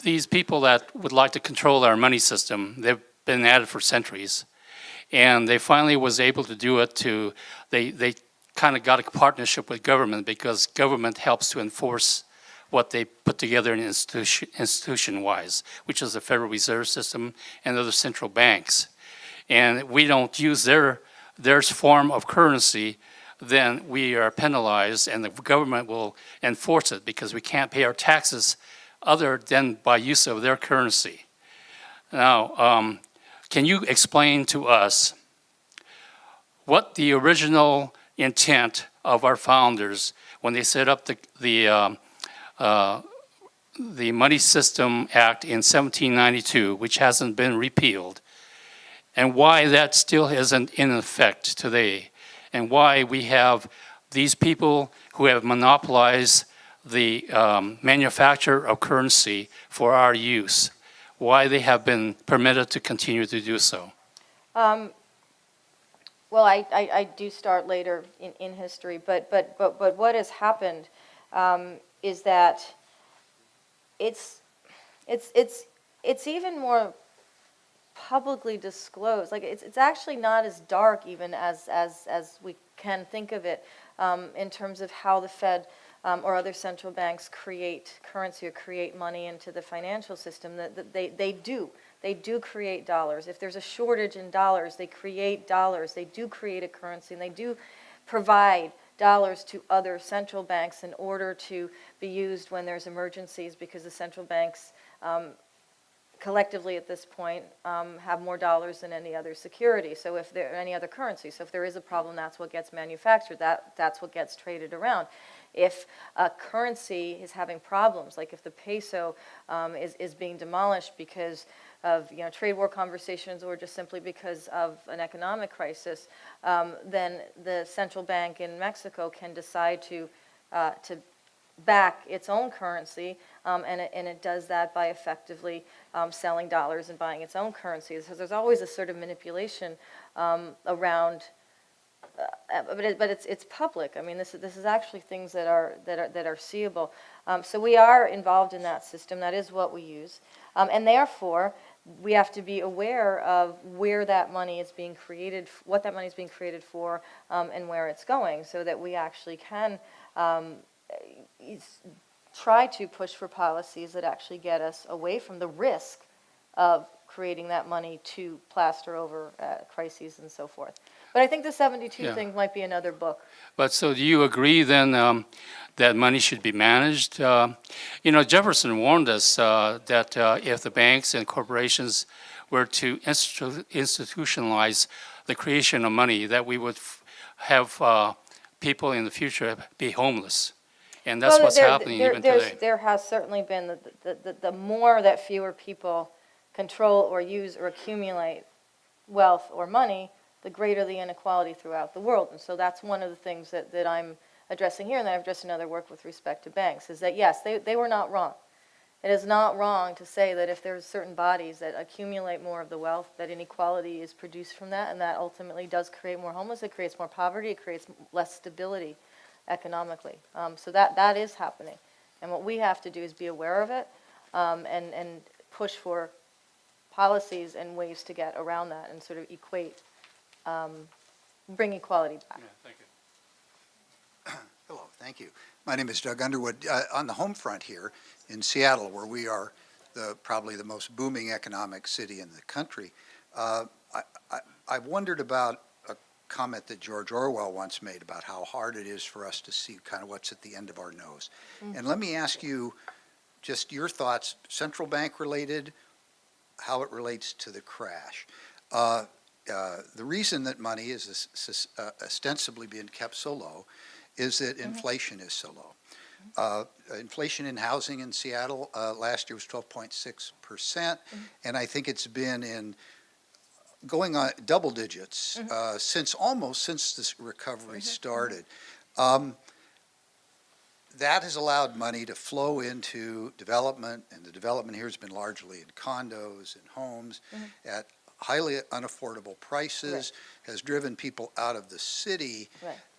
[SPEAKER 6] these people that would like to control our money system, they've been at it for centuries. And they finally was able to do it they kind of got a partnership with government, because government helps to enforce what they put together in institution-wise, which is the Federal Reserve System and other central banks. And we don't use their their form of currency, then we are penalized and the government will enforce it because we can't pay our taxes other than by use of their currency. Now, can you explain to us what the original intent of our founders when they set up the Money System Act in 1792, which hasn't been repealed, and why that still isn't in effect today, and why we have these people who have monopolized the manufacture of currency for our use, why they have been permitted to continue to do so.
[SPEAKER 1] Well, I do start later in history, but what has happened is that it's even more publicly disclosed. Like it's actually not as dark even as we can think of it in terms of how the Fed or other central banks create currency or create money into the financial system. That they do create dollars. If there's a shortage in dollars, they create dollars. They do create a currency, and they do provide dollars to other central banks in order to be used when there's emergencies, because the central banks collectively at this point have more dollars than any other security. So if there any other currency, so if there is a problem, that's what gets manufactured. That's what gets traded around. If a currency is having problems, like if the peso is being demolished because of trade war conversations or just simply because of an economic crisis, then the central bank in Mexico can decide to back its own currency, and it does that by effectively selling dollars and buying its own currency. So there's always a sort of manipulation around. But it's public. I mean, this is actually things that are seeable. So we are involved in that system. That is what we use, and therefore we have to be aware of where that money is being created, what that money is being created for, and where it's going, so that we actually can try to push for policies that actually get us away from the risk of creating that money to plaster over crises and so forth. But I think the 72
[SPEAKER 6] Yeah.
[SPEAKER 1] thing might be another book.
[SPEAKER 6] But so do you agree then that money should be managed? Jefferson warned us that if the banks and corporations were to institutionalize the creation of money, that we would have people in the future be homeless. And that's what's happening even today.
[SPEAKER 1] There has certainly been, the more that fewer people control or use or accumulate wealth or money, the greater the inequality throughout the world. And so that's one of the things that I'm addressing here, and that I've addressed in other work with respect to banks, is that yes, they were not wrong. It is not wrong to say that if there's certain bodies that accumulate more of the wealth, that inequality is produced from that, and that ultimately does create more homeless, it creates more poverty, it creates less stability economically. So that is happening. And what we have to do is be aware of it and push for policies and ways to get around that and sort of bring equality back.
[SPEAKER 6] Yeah, thank you.
[SPEAKER 7] Hello, thank you. My name is Doug Underwood. On the home front here in Seattle, where we are probably the most booming economic city in the country, I wondered about a comment that George Orwell once made about how hard it is for us to see kind of what's at the end of our nose. And let me ask you just your thoughts, central bank related, how it relates to the crash. The reason that money is ostensibly being kept so low is that inflation is so low. Inflation in housing in Seattle last year was 12.6%, and I think it's been going on double digits since this recovery started. That has allowed money to flow into development, and the development here has been largely in condos and homes at highly unaffordable prices, has driven people out of the city,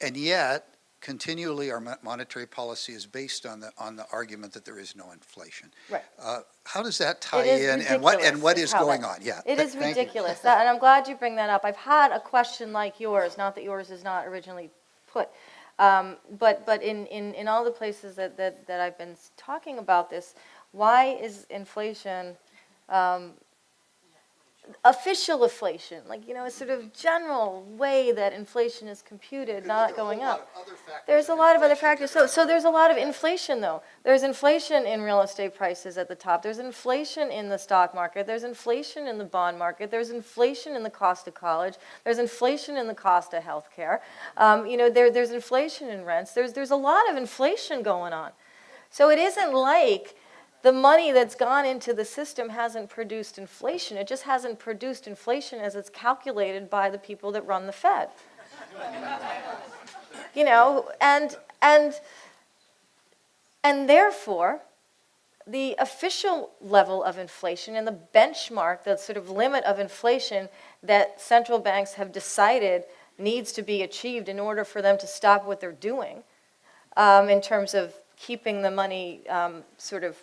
[SPEAKER 7] and yet continually our monetary policy is based on the argument that there is no inflation. How does that tie in, and what is going on? Yeah,
[SPEAKER 1] it is ridiculous, and I'm glad you bring that up. I've had a question like yours, not that yours is not originally put, but in all the places that I've been talking about this, why is inflation official inflation, like, a sort of general way that inflation is computed, not going up. There's a lot of other factors. So there's a lot of inflation, though. There's inflation in real estate prices at the top. There's inflation in the stock market. There's inflation in the bond market. There's inflation in the cost of college. There's inflation in the cost of health care. There's inflation in rents. There's a lot of inflation going on. So it isn't like the money that's gone into the system hasn't produced inflation. It just hasn't produced inflation as it's calculated by the people that run the Fed. And therefore, the official level of inflation and the benchmark, the sort of limit of inflation that central banks have decided needs to be achieved in order for them to stop what they're doing, in terms of keeping the money sort of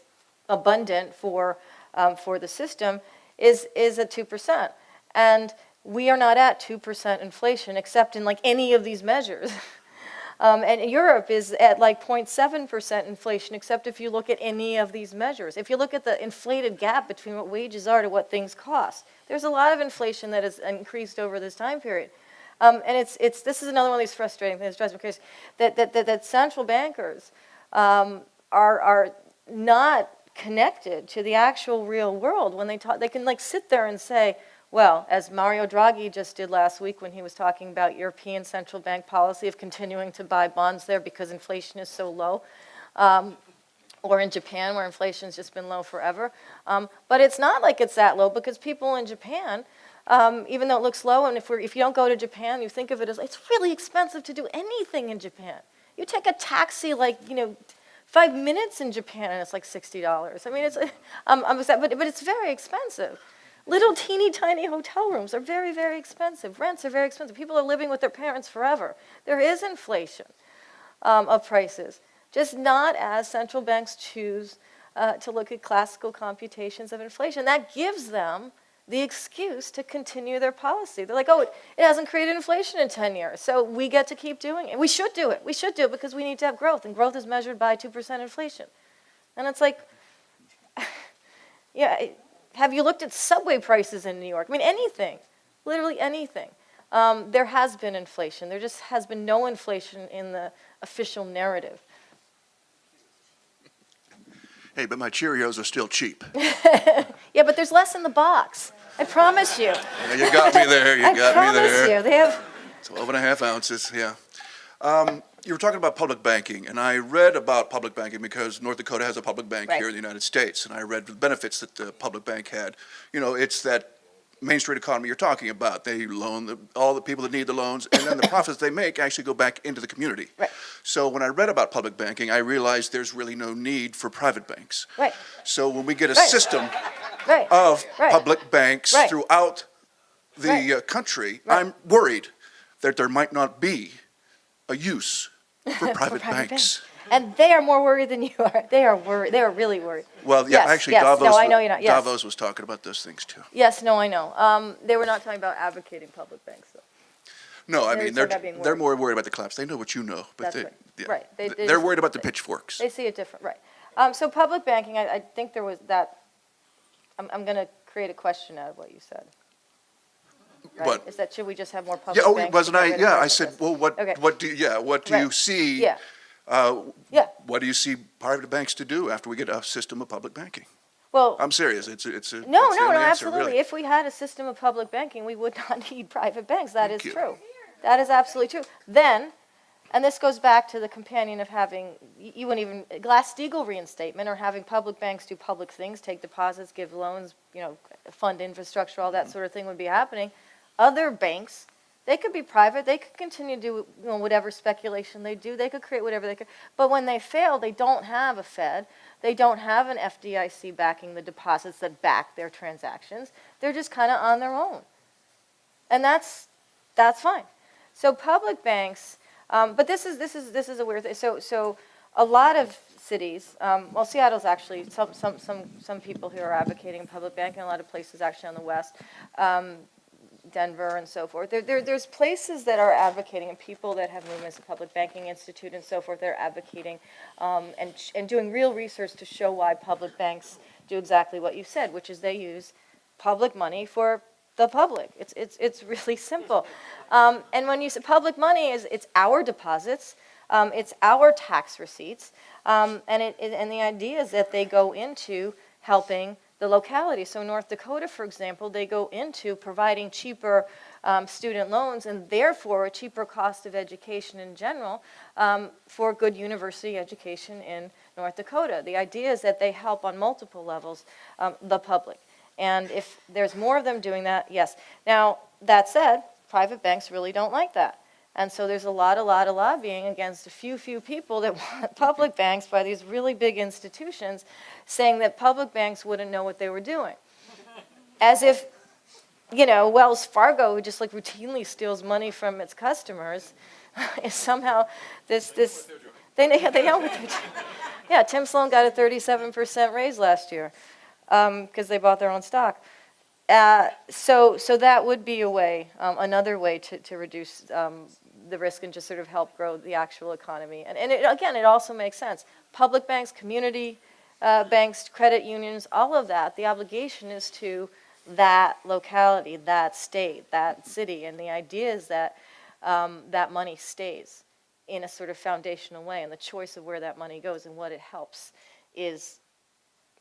[SPEAKER 1] abundant for the system, is at 2%. And we are not at 2% inflation, except in like any of these measures. And Europe is at like 0.7% inflation, except if you look at any of these measures. If you look at the inflated gap between what wages are to what things cost, there's a lot of inflation that has increased over this time period. And this is another one of these frustrating things, because that central bankers are not connected to the actual real world. When they talk, they can like sit there and say, well, as Mario Draghi just did last week when he was talking about European central bank policy of continuing to buy bonds there because inflation is so low, or in Japan where inflation's just been low forever. But it's not like it's that low, because people in Japan, even though it looks low, and if you don't go to Japan, you think of it as it's really expensive to do anything in Japan. You take a taxi 5 minutes in Japan and it's like $60. I mean, but it's very expensive. Little teeny tiny hotel rooms are very, very expensive. Rents are very expensive. People are living with their parents forever. There is inflation of prices, just not as central banks choose to look at classical computations of inflation. That gives them the excuse to continue their policy. They're like, oh, it hasn't created inflation in 10 years, so we get to keep doing it. We should do it. We should do it because we need to have growth, and growth is measured by 2% inflation. And it's like, yeah, have you looked at subway prices in New York? I mean, anything, literally anything. There has been inflation. There just has been no inflation in the official narrative.
[SPEAKER 8] Hey, but my Cheerios are still cheap.
[SPEAKER 1] Yeah, but there's less in the box. I promise you.
[SPEAKER 8] Yeah, you got me there. You got me there.
[SPEAKER 1] I promise you. They have
[SPEAKER 8] 12.5 ounces, yeah. You were talking about public banking, and I read about public banking because North Dakota has a public bank here in the United States, and I read the benefits that the public bank had. It's that Main Street economy you're talking about. They loan all the people that need the loans, and then the profits they make actually go back into the community.
[SPEAKER 1] Right.
[SPEAKER 8] So when I read about public banking, I realized there's really no need for private banks.
[SPEAKER 1] Right.
[SPEAKER 8] So when we get a system
[SPEAKER 1] right.
[SPEAKER 8] of
[SPEAKER 1] Right.
[SPEAKER 8] public banks
[SPEAKER 1] Right.
[SPEAKER 8] throughout the country, I'm worried that there might not be a use for private banks.
[SPEAKER 1] And they are more worried than you are. They are worried. They are really worried.
[SPEAKER 8] Well, yeah,
[SPEAKER 1] Yes,
[SPEAKER 8] actually,
[SPEAKER 1] yes.
[SPEAKER 8] Davos,
[SPEAKER 1] No, I know you're not. Yes.
[SPEAKER 8] Davos was talking about those things too.
[SPEAKER 1] Yes, no, I know. They were not talking about advocating public banks, though.
[SPEAKER 8] No, I
[SPEAKER 1] They
[SPEAKER 8] mean,
[SPEAKER 1] were talking about being
[SPEAKER 8] they're
[SPEAKER 1] worried.
[SPEAKER 8] more worried about the collapse. They know what you know, but
[SPEAKER 1] That's
[SPEAKER 8] they,
[SPEAKER 1] right.
[SPEAKER 8] yeah,
[SPEAKER 1] Right. They
[SPEAKER 8] they're
[SPEAKER 1] just-
[SPEAKER 8] worried about the pitchforks.
[SPEAKER 1] They see it different, right. So public banking, I think there was that, I'm going to create a question out of what you said. Right?
[SPEAKER 8] What?
[SPEAKER 1] Is that, should we just have more public
[SPEAKER 8] Yeah,
[SPEAKER 1] banks?
[SPEAKER 8] wasn't
[SPEAKER 1] to
[SPEAKER 8] I?
[SPEAKER 1] get rid of
[SPEAKER 8] Yeah, I
[SPEAKER 1] private
[SPEAKER 8] said,
[SPEAKER 1] banks?
[SPEAKER 8] well, what
[SPEAKER 1] Okay.
[SPEAKER 8] do you
[SPEAKER 1] Right.
[SPEAKER 8] see?
[SPEAKER 1] Yeah. Yeah.
[SPEAKER 8] What do you see private banks to do after we get a system of public banking?
[SPEAKER 1] Well,
[SPEAKER 8] I'm serious. It's
[SPEAKER 1] no,
[SPEAKER 8] the
[SPEAKER 1] no,
[SPEAKER 8] only
[SPEAKER 1] no,
[SPEAKER 8] answer,
[SPEAKER 1] absolutely.
[SPEAKER 8] really.
[SPEAKER 1] If we had a system of public banking, we would not need private banks. That is
[SPEAKER 8] Thank you.
[SPEAKER 1] true. That is absolutely true. Then, and this goes back to the companion of having, you wouldn't even, Glass-Steagall reinstatement, or having public banks do public things, take deposits, give loans, fund infrastructure, all that sort of thing would be happening. Other banks, they could be private. They could continue to do whatever speculation they do. They could create whatever they could. But when they fail, they don't have a Fed. They don't have an FDIC backing the deposits that back their transactions. They're just kind of on their own. And that's fine. So public banks, but this is a weird thing. So a lot of cities, well, Seattle's actually some people who are advocating public banking. A lot of places actually on the west, Denver and so forth. There's places that are advocating, and people that have movements, the Public Banking Institute and so forth. They're advocating and doing real research to show why public banks do exactly what you said, which is they use public money for the public. It's really simple. And when you say public money, it's our deposits, it's our tax receipts, and the idea is that they go into helping the locality. So North Dakota, for example, they go into providing cheaper student loans and therefore a cheaper cost of education in general for good university education in North Dakota. The idea is that they help on multiple levels the public. And if there's more of them doing that, yes. Now, that said, private banks really don't like that. And so there's a lot of lobbying against a few people that want public banks by these really big institutions saying that public banks wouldn't know what they were doing. As if, you know, Wells Fargo, who just like routinely steals money from its customers, is somehow they know what they're doing. Yeah, Tim Sloan got a 37% raise last year because they bought their own stock. So that would be a way, another way to reduce the risk and just sort of help grow the actual economy. And again, it also makes sense. Public banks, community banks, credit unions, all of that, the obligation is to that locality, that state, that city. And the idea is that that money stays in a sort of foundational way. And the choice of where that money goes and what it helps is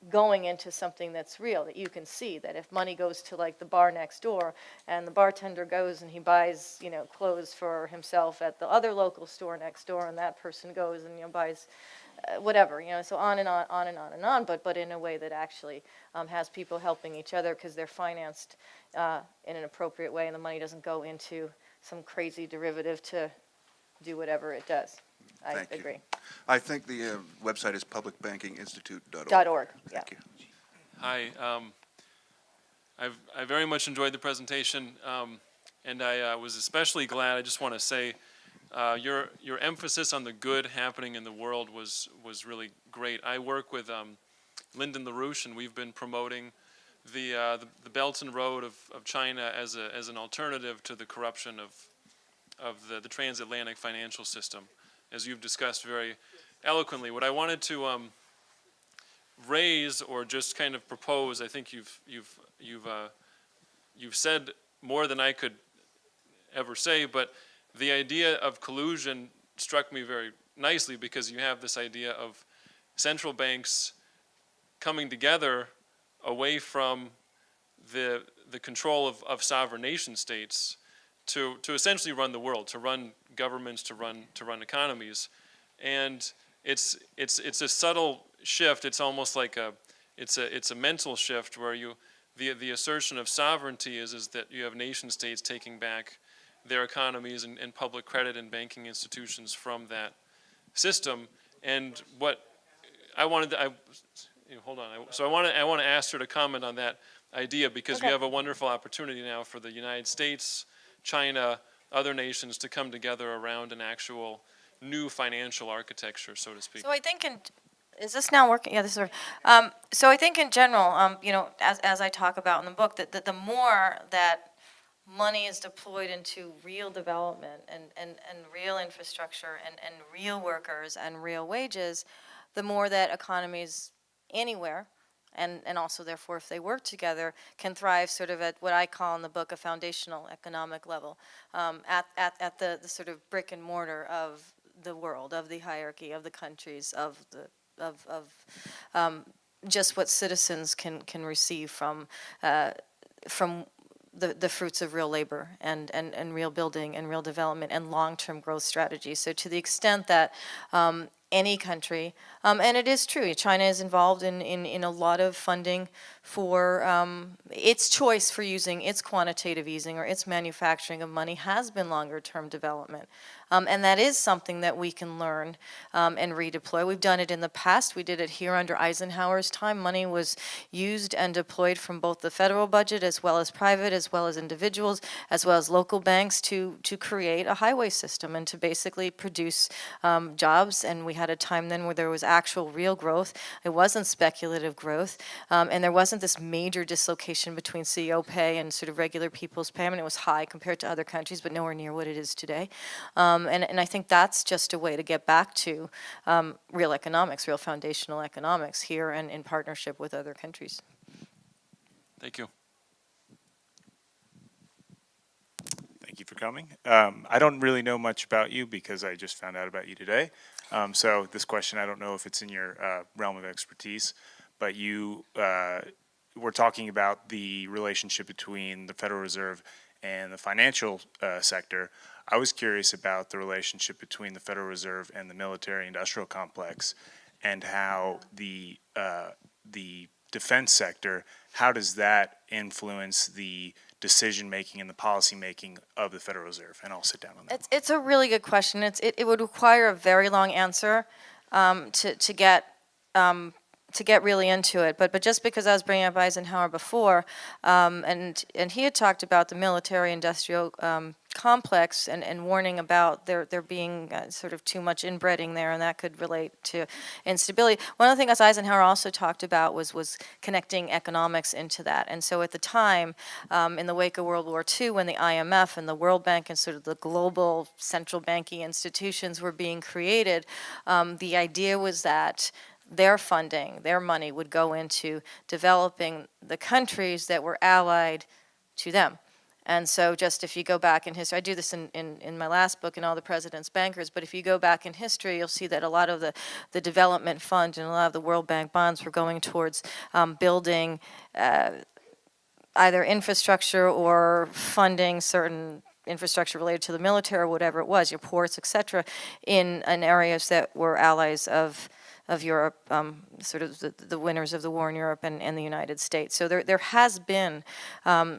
[SPEAKER 1] going into something that's real, that you can see, that if money goes to like the bar next door and the bartender goes and he buys, you know, clothes for himself at the other local store next door, and that person goes and, you know, buys whatever, you know, so on and on, but in a way that actually has people helping each other because they're financed in an appropriate way and the money doesn't go into some crazy derivative to do whatever it does. I agree.
[SPEAKER 8] I think the website is publicbankinginstitute.org.
[SPEAKER 1] .org, yeah.
[SPEAKER 8] Thank you.
[SPEAKER 9] Hi, I very much enjoyed the presentation, and I was especially glad. I just want to say, your emphasis on the good happening in the world was really great. I work with Lyndon LaRouche, and we've been promoting the Belt and Road of China as an alternative to the corruption of the transatlantic financial system, as you've discussed very eloquently. What I wanted to raise or just kind of propose, I think you've said more than I could ever say, but the idea of collusion struck me very nicely because you have this idea of central banks coming together away from the control of sovereign nation states to essentially run the world, to run governments, to run economies. And it's a subtle shift. It's almost like it's a mental shift where the assertion of sovereignty is that you have nation states taking back their economies and public credit and banking institutions from that system. And what I wanted to, hold on. So I want to ask her to comment on that idea because we have a wonderful opportunity now for the United States, China, other nations to come together around an actual new financial architecture, so to speak.
[SPEAKER 1] So I think is this now working? Yeah, this is working. So I think in general, you know, as I talk about in the book, that the more that money is deployed into real development and real infrastructure and real workers and real wages, the more that economies anywhere, and also therefore if they work together, can thrive sort of at what I call in the book a foundational economic level, at the sort of brick and mortar of the world, of the hierarchy, of the countries, of just what citizens can receive from the fruits of real labor and real building and real development and long-term growth strategies. So to the extent that any country, and it is true, China is involved in a lot of funding for its choice for using its quantitative easing or its manufacturing of money has been longer-term development. And that is something that we can learn and redeploy. We've done it in the past. We did it here under Eisenhower's time. Money was used and deployed from both the federal budget as well as private, as well as individuals, as well as local banks to create a highway system and to basically produce jobs. And we had a time then where there was actual real growth. It wasn't speculative growth. And there wasn't this major dislocation between CEO pay and sort of regular people's pay. I mean, it was high compared to other countries, but nowhere near what it is today. And I think that's just a way to get back to real economics, real foundational economics here and in partnership with other countries.
[SPEAKER 9] Thank you.
[SPEAKER 10] Thank you for coming. I don't really know much about you because I just found out about you today. So this question, I don't know if it's in your realm of expertise, but you were talking about the relationship between the Federal Reserve and the financial sector. I was curious about the relationship between the Federal Reserve and the military-industrial complex, and how the defense sector, how does that influence the decision-making and the policy-making of the Federal Reserve? And I'll sit down on that.
[SPEAKER 1] It's a really good question. It would require a very long answer to get really into it. But just because I was bringing up Eisenhower before, and he had talked about the military-industrial complex and warning about there being sort of too much inbreeding there, and that could relate to instability. One of the things Eisenhower also talked about was connecting economics into that. And so at the time, in the wake of World War II, when the IMF and the World Bank and sort of the global central banking institutions were being created, the idea was that their funding, their money would go into developing the countries that were allied to them. And so just if you go back in history, I do this in my last book, in All the President's Bankers, but if you go back in history, you'll see that a lot of the development fund and a lot of the World Bank bonds were going towards building either infrastructure or funding certain infrastructure related to the military or whatever it was, your ports, et cetera, in areas that were allies of Europe, sort of the winners of the war in Europe and the United States. So there has been,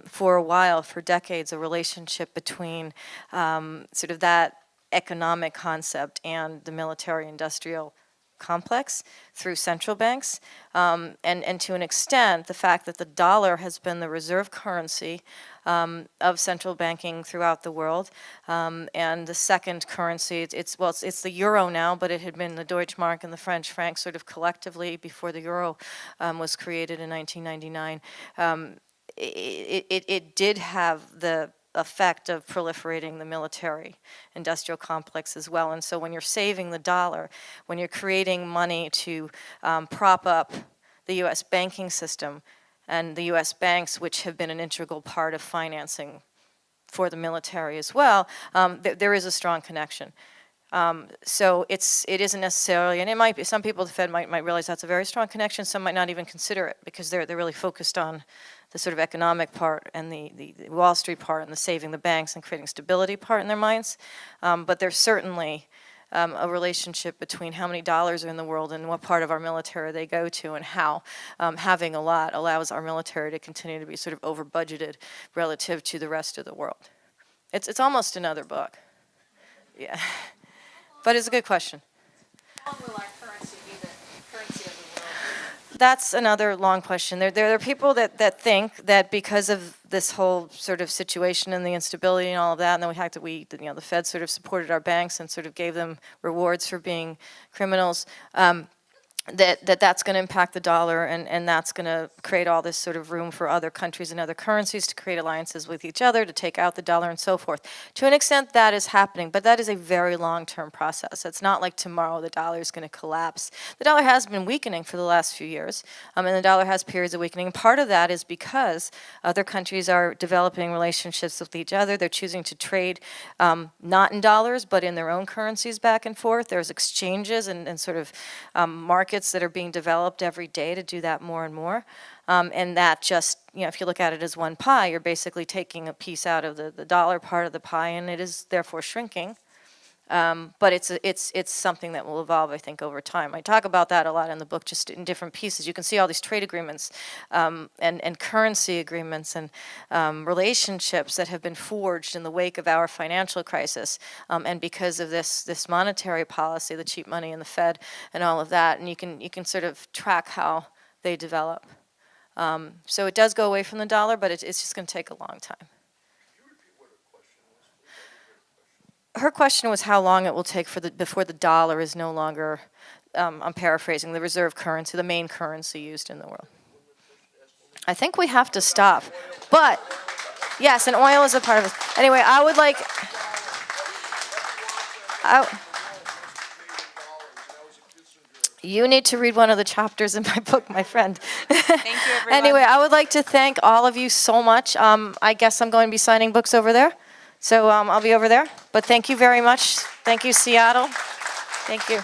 [SPEAKER 1] for a while, for decades, a relationship between sort of that economic concept and the military-industrial complex through central banks. And to an extent, the fact that the dollar has been the reserve currency of central banking throughout the world. And the second currency, it's the euro now, but it had been the Deutschmark and the French franc sort of collectively before the euro was created in 1999. It did have the effect of proliferating the military industrial complex as well. And so when you're saving the dollar, when you're creating money to prop up the U.S. banking system and the U.S. banks, which have been an integral part of financing for the military as well, there is a strong connection. So it isn't necessarily, and it might be, some people at the Fed might realize that's a very strong connection, some might not even consider it because they're really focused on the sort of economic part and the Wall Street part and the saving the banks and creating stability part in their minds. But there's certainly a relationship between how many dollars are in the world and what part of our military they go to, and how having a lot allows our military to continue to be sort of over budgeted relative to the rest of the world. It's almost another book. Yeah. But it's a good question.
[SPEAKER 11] How long will our currency be the currency of the world?
[SPEAKER 1] That's another long question. There are people that think that because of this whole sort of situation and the instability and all of that, and then the Fed sort of supported our banks and sort of gave them rewards for being criminals, that's going to impact the dollar, and that's going to create all this sort of room for other countries and other currencies to create alliances with each other, to take out the dollar and so forth. To an extent, that is happening, but that is a very long-term process. It's not like tomorrow the dollar is going to collapse. The dollar has been weakening for the last few years, and the dollar has periods of weakening. Part of that is because other countries are developing relationships with each other. They're choosing to trade not in dollars, but in their own currencies back and forth. There's exchanges and sort of markets that are being developed every day to do that more and more. And that just, if you look at it as one pie, you're basically taking a piece out of the dollar part of the pie, and it is therefore shrinking. But it's something that will evolve, I think, over time. I talk about that a lot in the book, just in different pieces. You can see all these trade agreements and currency agreements and relationships that have been forged in the wake of our financial crisis, and because of this monetary policy, the cheap money in the Fed and all of that, and you can sort of track how they develop. So it does go away from the dollar, but it's just going to take a long time. Her question was how long it will take before the dollar is no longer, I'm paraphrasing, the reserve currency, the main currency used in the world. I think we have to stop. But, yes, and oil is a part of it. Anyway, I would like... You need to read one of the chapters in my book, my friend.
[SPEAKER 11] Thank you, everyone.
[SPEAKER 1] Anyway, I would like to thank all of you so much. I guess I'm going to be signing books over there. So I'll be over there. But thank you very much. Thank you, Seattle. Thank you.